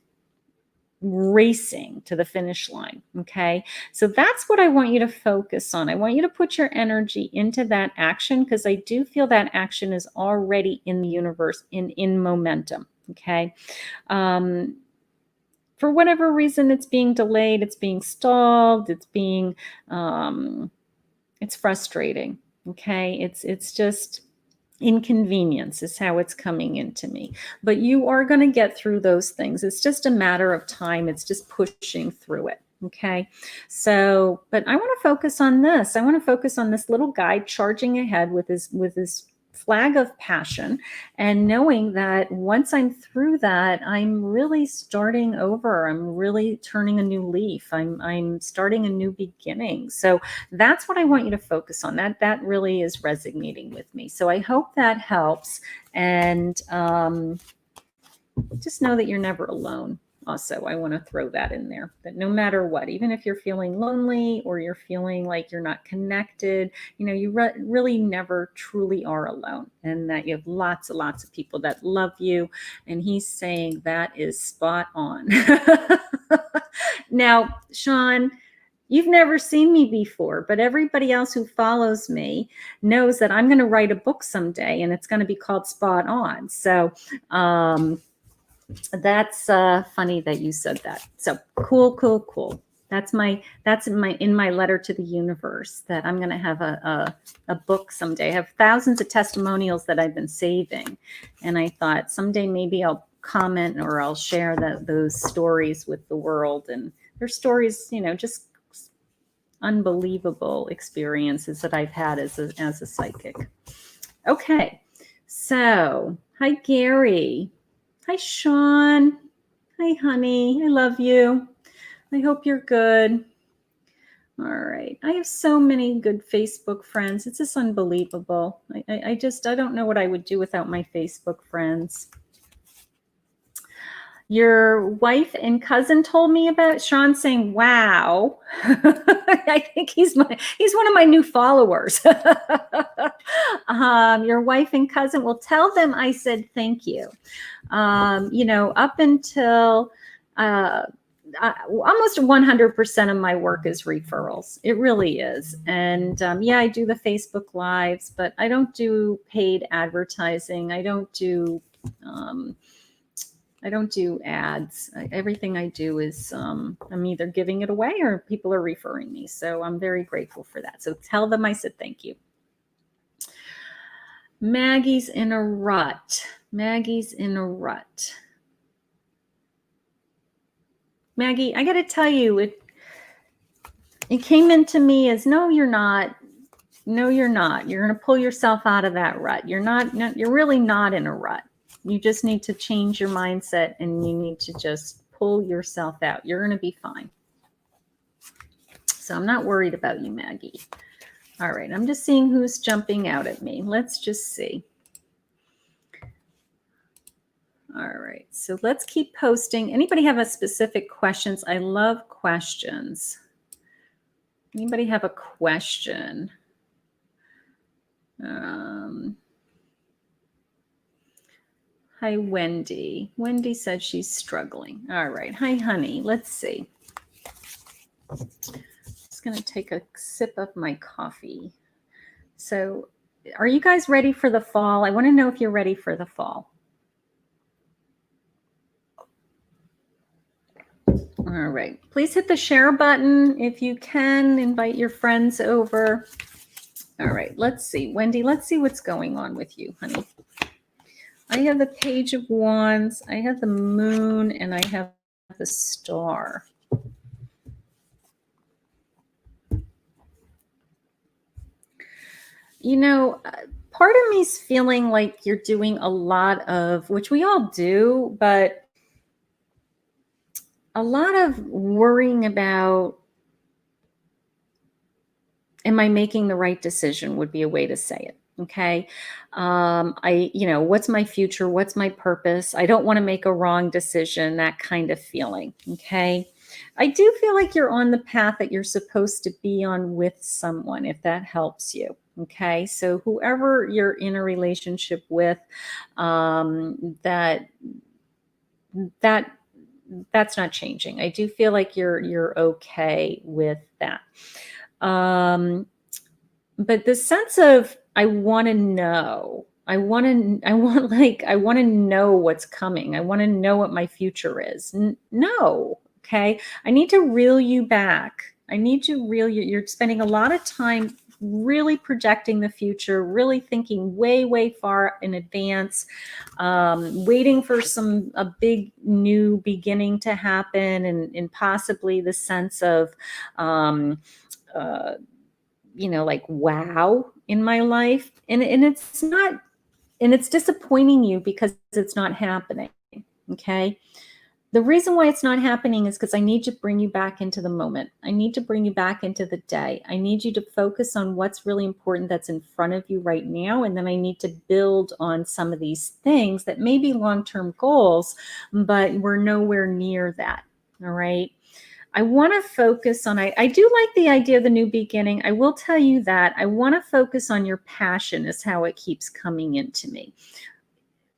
racing to the finish line. Okay. So that's what I want you to focus on. I want you to put your energy into that action, because I do feel that action is already in the universe, in momentum. Okay. For whatever reason, it's being delayed, it's being stalled, it's frustrating. Okay. It's just inconvenience is how it's coming into me. But you are going to get through those things. It's just a matter of time. It's just pushing through it. Okay. So, but I want to focus on this. I want to focus on this little guy charging ahead with his flag of passion, and knowing that once I'm through that, I'm really starting over. I'm really turning a new leaf. I'm starting a new beginning. So that's what I want you to focus on. That really is resonating with me. So I hope that helps. And just know that you're never alone. Also, I want to throw that in there, that no matter what, even if you're feeling lonely or you're feeling like you're not connected, you really never truly are alone, and that you have lots and lots of people that love you. And he's saying that is spot on. Now, Sean, you've never seen me before, but everybody else who follows me knows that I'm going to write a book someday, and it's going to be called Spot On. So, that's funny that you said that. So cool. That's in my letter to the universe, that I'm going to have a book someday. I have thousands of testimonials that I've been saving, and I thought someday maybe I'll comment or I'll share those stories with the world. And they're stories, just unbelievable experiences that I've had as a psychic. Okay, so hi Gary. Hi, Sean. Hi, honey. I love you. I hope you're good. All right. I have so many good Facebook friends. It's just unbelievable. I don't know what I would do without my Facebook friends. Your wife and cousin told me about Sean saying, wow. I think he's one of my new followers. Your wife and cousin, well, tell them I said thank you. Up until almost 100% of my work is referrals. It really is. And I do the Facebook Lives, but I don't do paid advertising. I don't do ads. Everything I do is I'm either giving it away or people are referring me. So I'm very grateful for that. So tell them I said thank you. Maggie's in a rut. Maggie, I got to tell you, it came into me as, no, you're not. No, you're not. You're going to pull yourself out of that rut. You're really not in a rut. You just need to change your mindset, and you need to just pull yourself out. You're going to be fine. So I'm not worried about you, Maggie. All right, I'm just seeing who's jumping out at me. Let's just see. All right, so let's keep posting. Anybody have a specific questions? I love questions. Anybody have a question? Hi, Wendy. Wendy said she's struggling. All right. Hi, honey. Let's see. Just going to take a sip of my coffee. So, are you guys ready for the fall? I want to know if you're ready for the fall. All right. Please hit the share button if you can. Invite your friends over. All right. Let's see. Wendy, let's see what's going on with you, honey. I have the Page of Wands, I have the Moon, and I have the Star. You know, part of me's feeling like you're doing a lot of, which we all do, but a lot of worrying about, am I making the right decision would be a way to say it. Okay. What's my future? What's my purpose? I don't want to make a wrong decision, that kind of feeling. Okay. I do feel like you're on the path that you're supposed to be on with someone, if that helps you. Okay. So whoever you're in a relationship with, that's not changing. I do feel like you're okay with that. But the sense of, I want to know, I want to know what's coming. I want to know what my future is. No. Okay. I need to reel you back. I need to reel you. You're spending a lot of time really projecting the future, really thinking way, way far in advance, waiting for a big new beginning to happen, and possibly the sense of, like, wow, in my life. And it's not, and it's disappointing you because it's not happening. Okay. The reason why it's not happening is because I need to bring you back into the moment. I need to bring you back into the day. I need you to focus on what's really important that's in front of you right now. And then I need to build on some of these things that may be long-term goals, but we're nowhere near that. All right. I want to focus on, I do like the idea of the new beginning. I will tell you that I want to focus on your passion is how it keeps coming into me.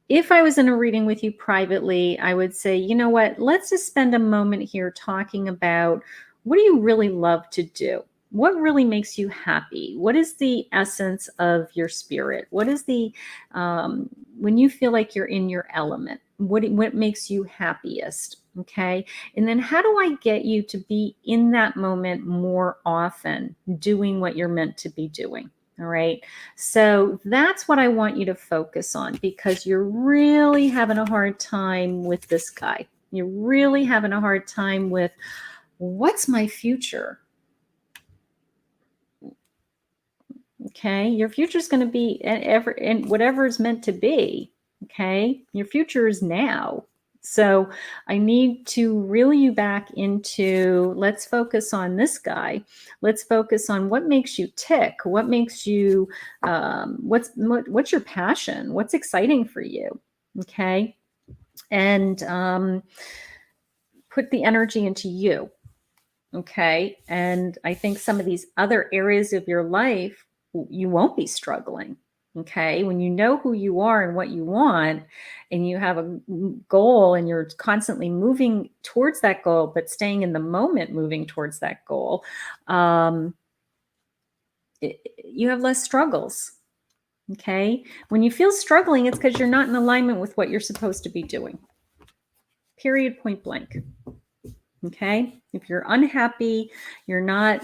If I was in a reading with you privately, I would say, you know what, let's just spend a moment here talking about, what do you really love to do? What really makes you happy? What is the essence of your spirit? What is the, when you feel like you're in your element, what makes you happiest? Okay. And then how do I get you to be in that moment more often, doing what you're meant to be doing? All right. So that's what I want you to focus on, because you're really having a hard time with this guy. You're really having a hard time with, what's my future? Okay. Your future is going to be and whatever is meant to be. Okay. Your future is now. So I need to reel you back into, let's focus on this guy. Let's focus on what makes you tick. What makes you, what's your passion? What's exciting for you? Okay. And put the energy into you. Okay. And I think some of these other areas of your life, you won't be struggling. Okay. When you know who you are and what you want, and you have a goal and you're constantly moving towards that goal, but staying in the moment, moving towards that goal, you have less struggles. Okay. When you feel struggling, it's because you're not in alignment with what you're supposed to be doing. Period, point blank. Okay. If you're unhappy, you're not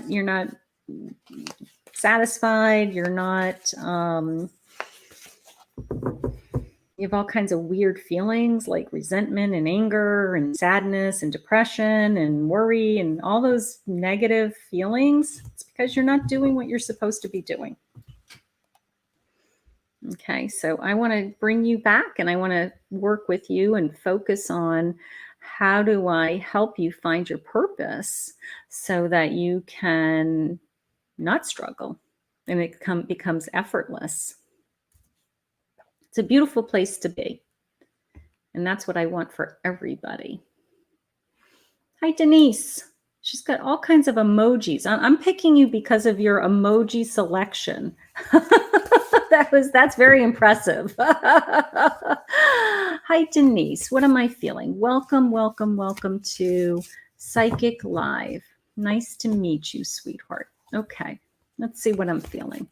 satisfied, you're not, you have all kinds of weird feelings like resentment and anger and sadness and depression and worry and all those negative feelings. It's because you're not doing what you're supposed to be doing. Okay, so I want to bring you back, and I want to work with you and focus on, how do I help you find your purpose so that you can not struggle and it becomes effortless. It's a beautiful place to be. And that's what I want for everybody. Hi, Denise. She's got all kinds of emojis. I'm picking you because of your emoji selection. That's very impressive. Hi, Denise. What am I feeling? Welcome, welcome, welcome to Psychic Live. Nice to meet you, sweetheart. Okay, let's see what I'm feeling.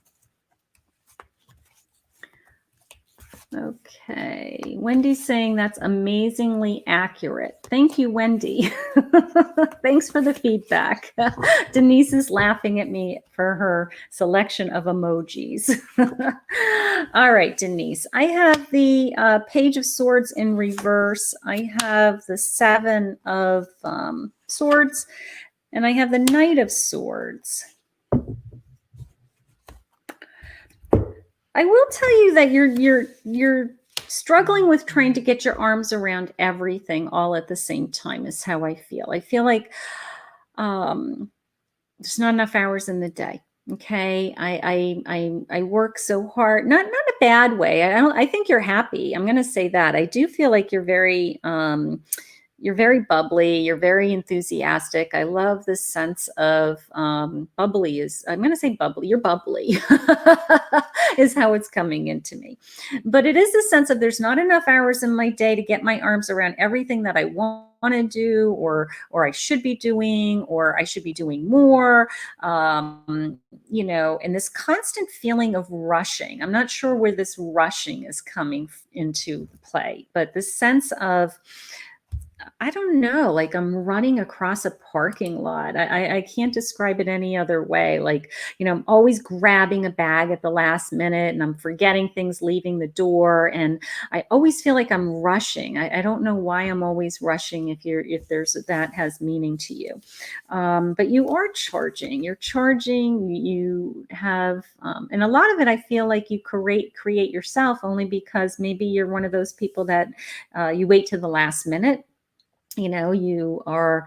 Okay, Wendy's saying that's amazingly accurate. Thank you, Wendy. Thanks for the feedback. Denise is laughing at me for her selection of emojis. All right, Denise, I have the Page of Swords in reverse. I have the Seven of Swords, and I have the Knight of Swords. I will tell you that you're struggling with trying to get your arms around everything all at the same time is how I feel. I feel like there's not enough hours in the day. Okay, I work so hard, not a bad way. I think you're happy. I'm going to say that. I do feel like you're very bubbly. You're very enthusiastic. I love this sense of bubbly is, I'm going to say bubbly. You're bubbly is how it's coming into me. But it is the sense of there's not enough hours in my day to get my arms around everything that I want to do, or I should be doing, or I should be doing more, and this constant feeling of rushing. I'm not sure where this rushing is coming into play, but the sense of, I don't know, like I'm running across a parking lot. I can't describe it any other way. Like, I'm always grabbing a bag at the last minute and I'm forgetting things leaving the door. And I always feel like I'm rushing. I don't know why I'm always rushing if that has meaning to you. But you are charging. You're charging. You have, and a lot of it, I feel like you create yourself only because maybe you're one of those people that you wait to the last minute. You are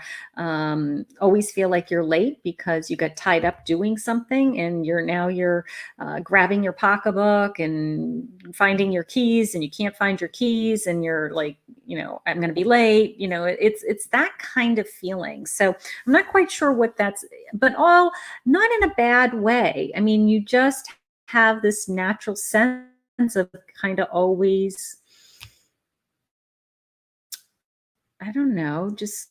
always feel like you're late because you got tied up doing something, and you're grabbing your pocketbook and finding your keys, and you can't find your keys, and you're like, I'm going to be late. It's that kind of feeling. So I'm not quite sure what that's, but all not in a bad way. I mean, you just have this natural sense of kind of always, I don't know, just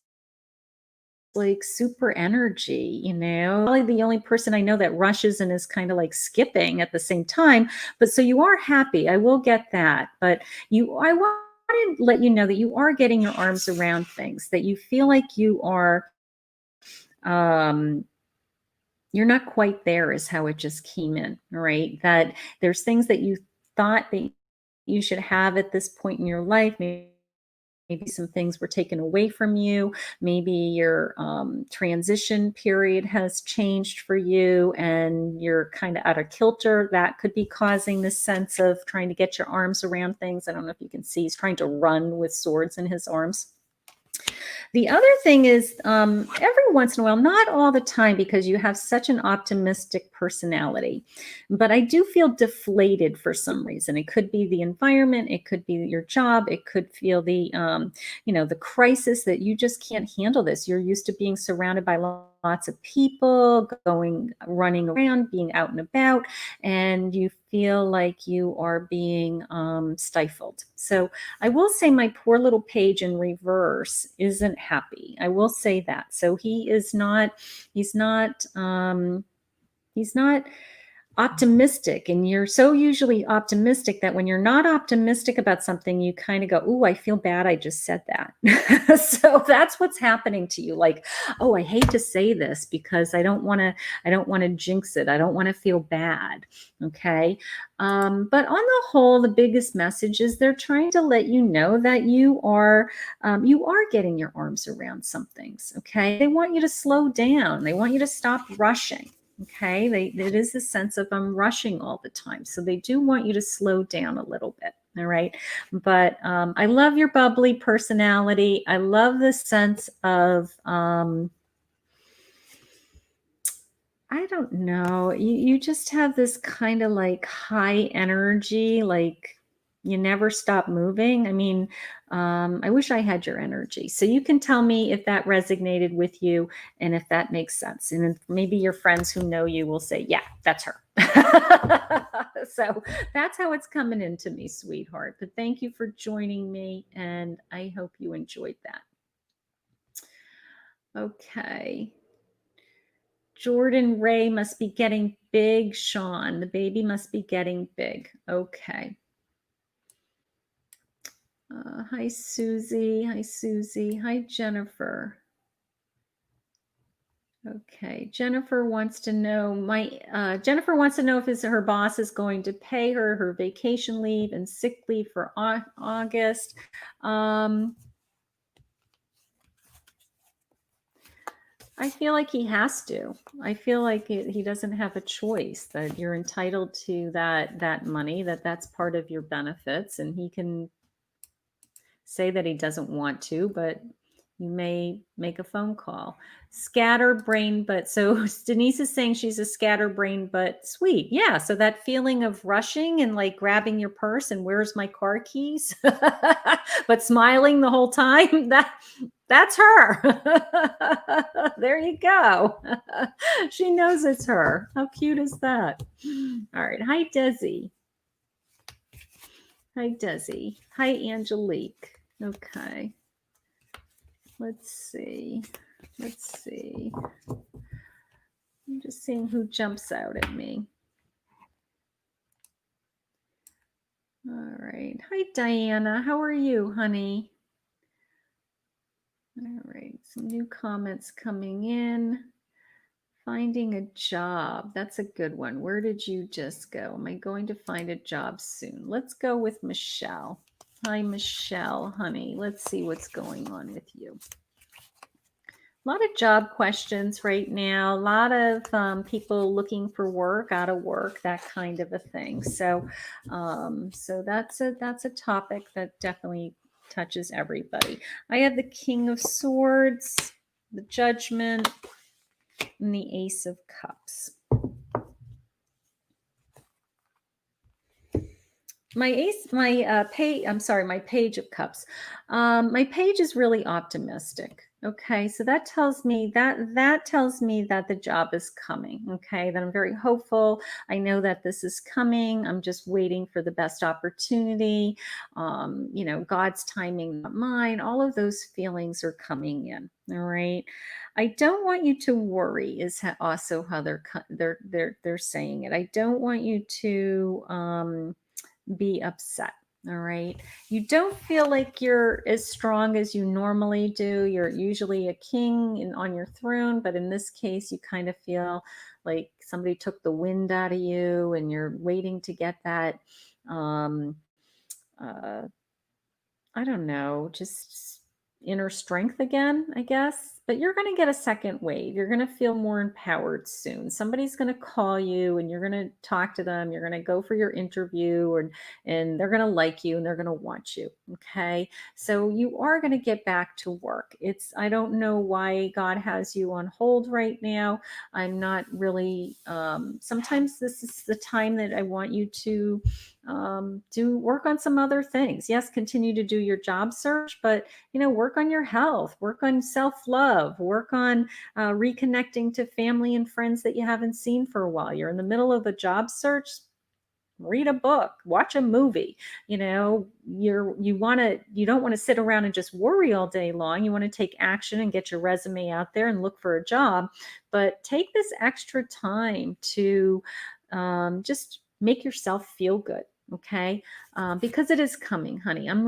like super energy, Probably the only person I know that rushes and is kind of like skipping at the same time. But so you are happy. I will get that. But I want to let you know that you are getting your arms around things, that you feel like you are, you're not quite there is how it just came in, right? That there's things that you thought that you should have at this point in your life. Maybe some things were taken away from you. Maybe your transition period has changed for you and you're kind of out of kilter. That could be causing this sense of trying to get your arms around things. I don't know if you can see, he's trying to run with swords in his arms. The other thing is every once in a while, not all the time, because you have such an optimistic personality, but I do feel deflated for some reason. It could be the environment. It could be your job. It could feel the, the crisis that you just can't handle this. You're used to being surrounded by lots of people, running around, being out and about, and you feel like you are being stifled. So I will say my poor little page in reverse isn't happy. I will say that. So he's not optimistic, and you're so usually optimistic that when you're not optimistic about something, you kind of go, "Ooh, I feel bad I just said that." So that's what's happening to you. Like, "Oh, I hate to say this because I don't want to jinx it. I don't want to feel bad." Okay. But on the whole, the biggest message is they're trying to let you know that you are getting your arms around some things. Okay. They want you to slow down. They want you to stop rushing. Okay, it is a sense of I'm rushing all the time. So they do want you to slow down a little bit. All right. But I love your bubbly personality. I love the sense of I don't know. You just have this kind of like high energy, like you never stop moving. I mean, I wish I had your energy. So you can tell me if that resonated with you and if that makes sense. And if maybe your friends who know you will say, yeah, that's her. So that's how it's coming into me, sweetheart. But thank you for joining me, and I hope you enjoyed that. Okay. Jordan Ray must be getting big, Sean. The baby must be getting big. Okay. Hi, Susie. Hi, Susie. Hi, Jennifer. Okay. Jennifer wants to know Jennifer wants to know if her boss is going to pay her vacation leave and sick leave for August. I feel like he has to. I feel like he doesn't have a choice, that you're entitled to that money, that's part of your benefits, and he can say that he doesn't want to, but you may make a phone call. Scatterbrain, but so Denise is saying she's a scatterbrain, but sweet. Yeah. So that feeling of rushing and like grabbing your purse and where's my car keys, but smiling the whole time. That's her. There you go. She knows it's her. How cute is that? All right. Hi, Desi. Hi, Desi. Hi, Angelique. Okay. Let's see. Let's see. I'm just seeing who jumps out at me. All right. Hi, Diana. How are you, honey? All right. Some new comments coming in. Finding a job. That's a good one. Where did you just go? Am I going to find a job soon? Let's go with Michelle. Hi, Michelle, honey. Let's see what's going on with you. A lot of job questions right now. A lot of people looking for work, out of work, that kind of a thing. So, so that's a topic that definitely touches everybody. I have the King of Swords, the Judgment, and the Ace of Cups. My Page of Cups. My page is really optimistic. Okay, so that tells me that the job is coming. Okay, that I'm very hopeful. I know that this is coming. I'm just waiting for the best opportunity. God's timing, not mine. All of those feelings are coming in. All right. I don't want you to worry. Is also how they're saying it. I don't want you to be upset. All right. You don't feel like you're as strong as you normally do. You're usually a king on your throne, but in this case, you kind of feel like somebody took the wind out of you and you're waiting to get that. Uh, I don't know, just inner strength again, I guess. But you're going to get a second wave. You're going to feel more empowered soon. Somebody's going to call you and you're going to talk to them. You're going to go for your interview and they're going to like you and they're going to want you. Okay. So you are going to get back to work. I don't know why God has you on hold right now. I'm not really, sometimes this is the time that I want you to do work on some other things. Yes, continue to do your job search, but work on your health, work on self-love, work on reconnecting to family and friends that you haven't seen for a while. You're in the middle of a job search. Read a book, watch a movie. You don't want to sit around and just worry all day long. You want to take action and get your resume out there and look for a job, but take this extra time to just make yourself feel good. Okay. Because it is coming, honey. I'm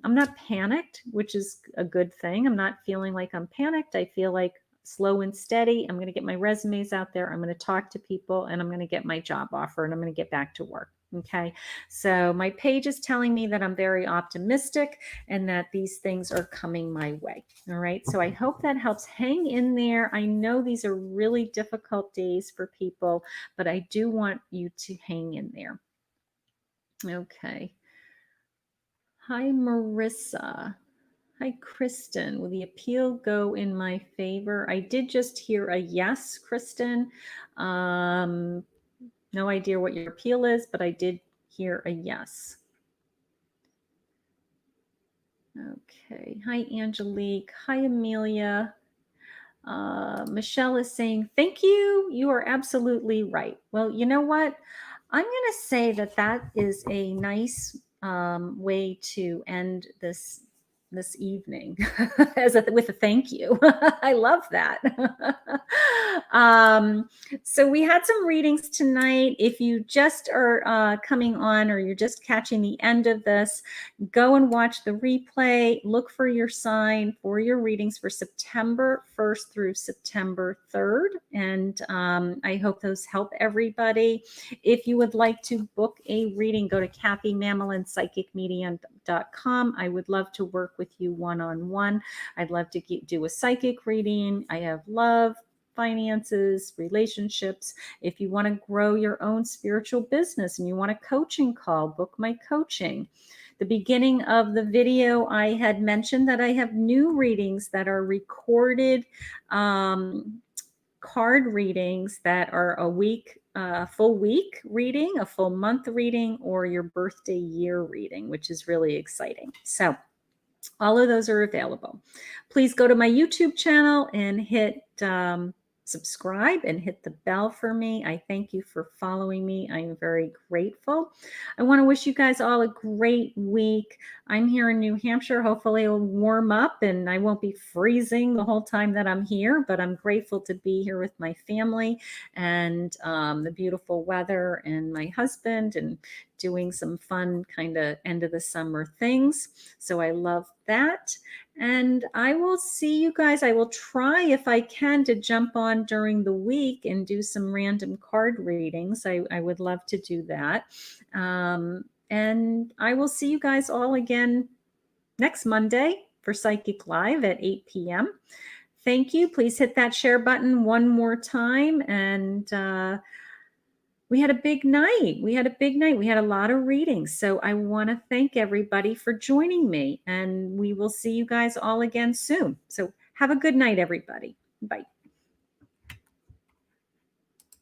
not panicked, which is a good thing. I'm not feeling like I'm panicked. I feel like slow and steady. I'm going to get my resumes out there. I'm going to talk to people and I'm going to get my job offer and I'm going to get back to work. Okay. So my page is telling me that I'm very optimistic and that these things are coming my way. All right. So I hope that helps. Hang in there. I know these are really difficult days for people, but I do want you to hang in there. Okay. Hi, Marissa. Hi, Kristen. Will the appeal go in my favor? I did just hear a yes, Kristen. No idea what your appeal is, but I did hear a yes. Okay. Hi, Angelique. Hi, Amelia. Michelle is saying, thank you. You are absolutely right. Well, you know what? I'm going to say that that is a nice way to end this evening with a thank you. I love that. So we had some readings tonight. If you just are coming on or you're just catching the end of this, go and watch the replay. Look for your sign for your readings for September 1st through September 3rd. And I hope those help everybody. If you would like to book a reading, go to Kathy Mamolen Psychic Medium.com. I would love to work with you one-on-one. I'd love to do a psychic reading. I have love, finances, relationships. If you want to grow your own spiritual business and you want a coaching call, book my coaching. The beginning of the video, I had mentioned that I have new readings that are recorded card readings that are a week, full week reading, a full month reading, or your birthday year reading, which is really exciting. So all of those are available. Please go to my YouTube channel and hit subscribe and hit the bell for me. I thank you for following me. I am very grateful. I want to wish you guys all a great week. I'm here in New Hampshire. Hopefully it'll warm up and I won't be freezing the whole time that I'm here, but I'm grateful to be here with my family and the beautiful weather and my husband and doing some fun kind of end of the summer things. So I love that. And I will see you guys. I will try if I can to jump on during the week and do some random card readings. I would love to do that. And I will see you guys all again next Monday for Psychic Live at 8 p.m. Thank you. Please hit that share button one more time. And we had a big night. We had a lot of readings. So I want to thank everybody for joining me. And we will see you guys all again soon. So have a good night, everybody. Bye.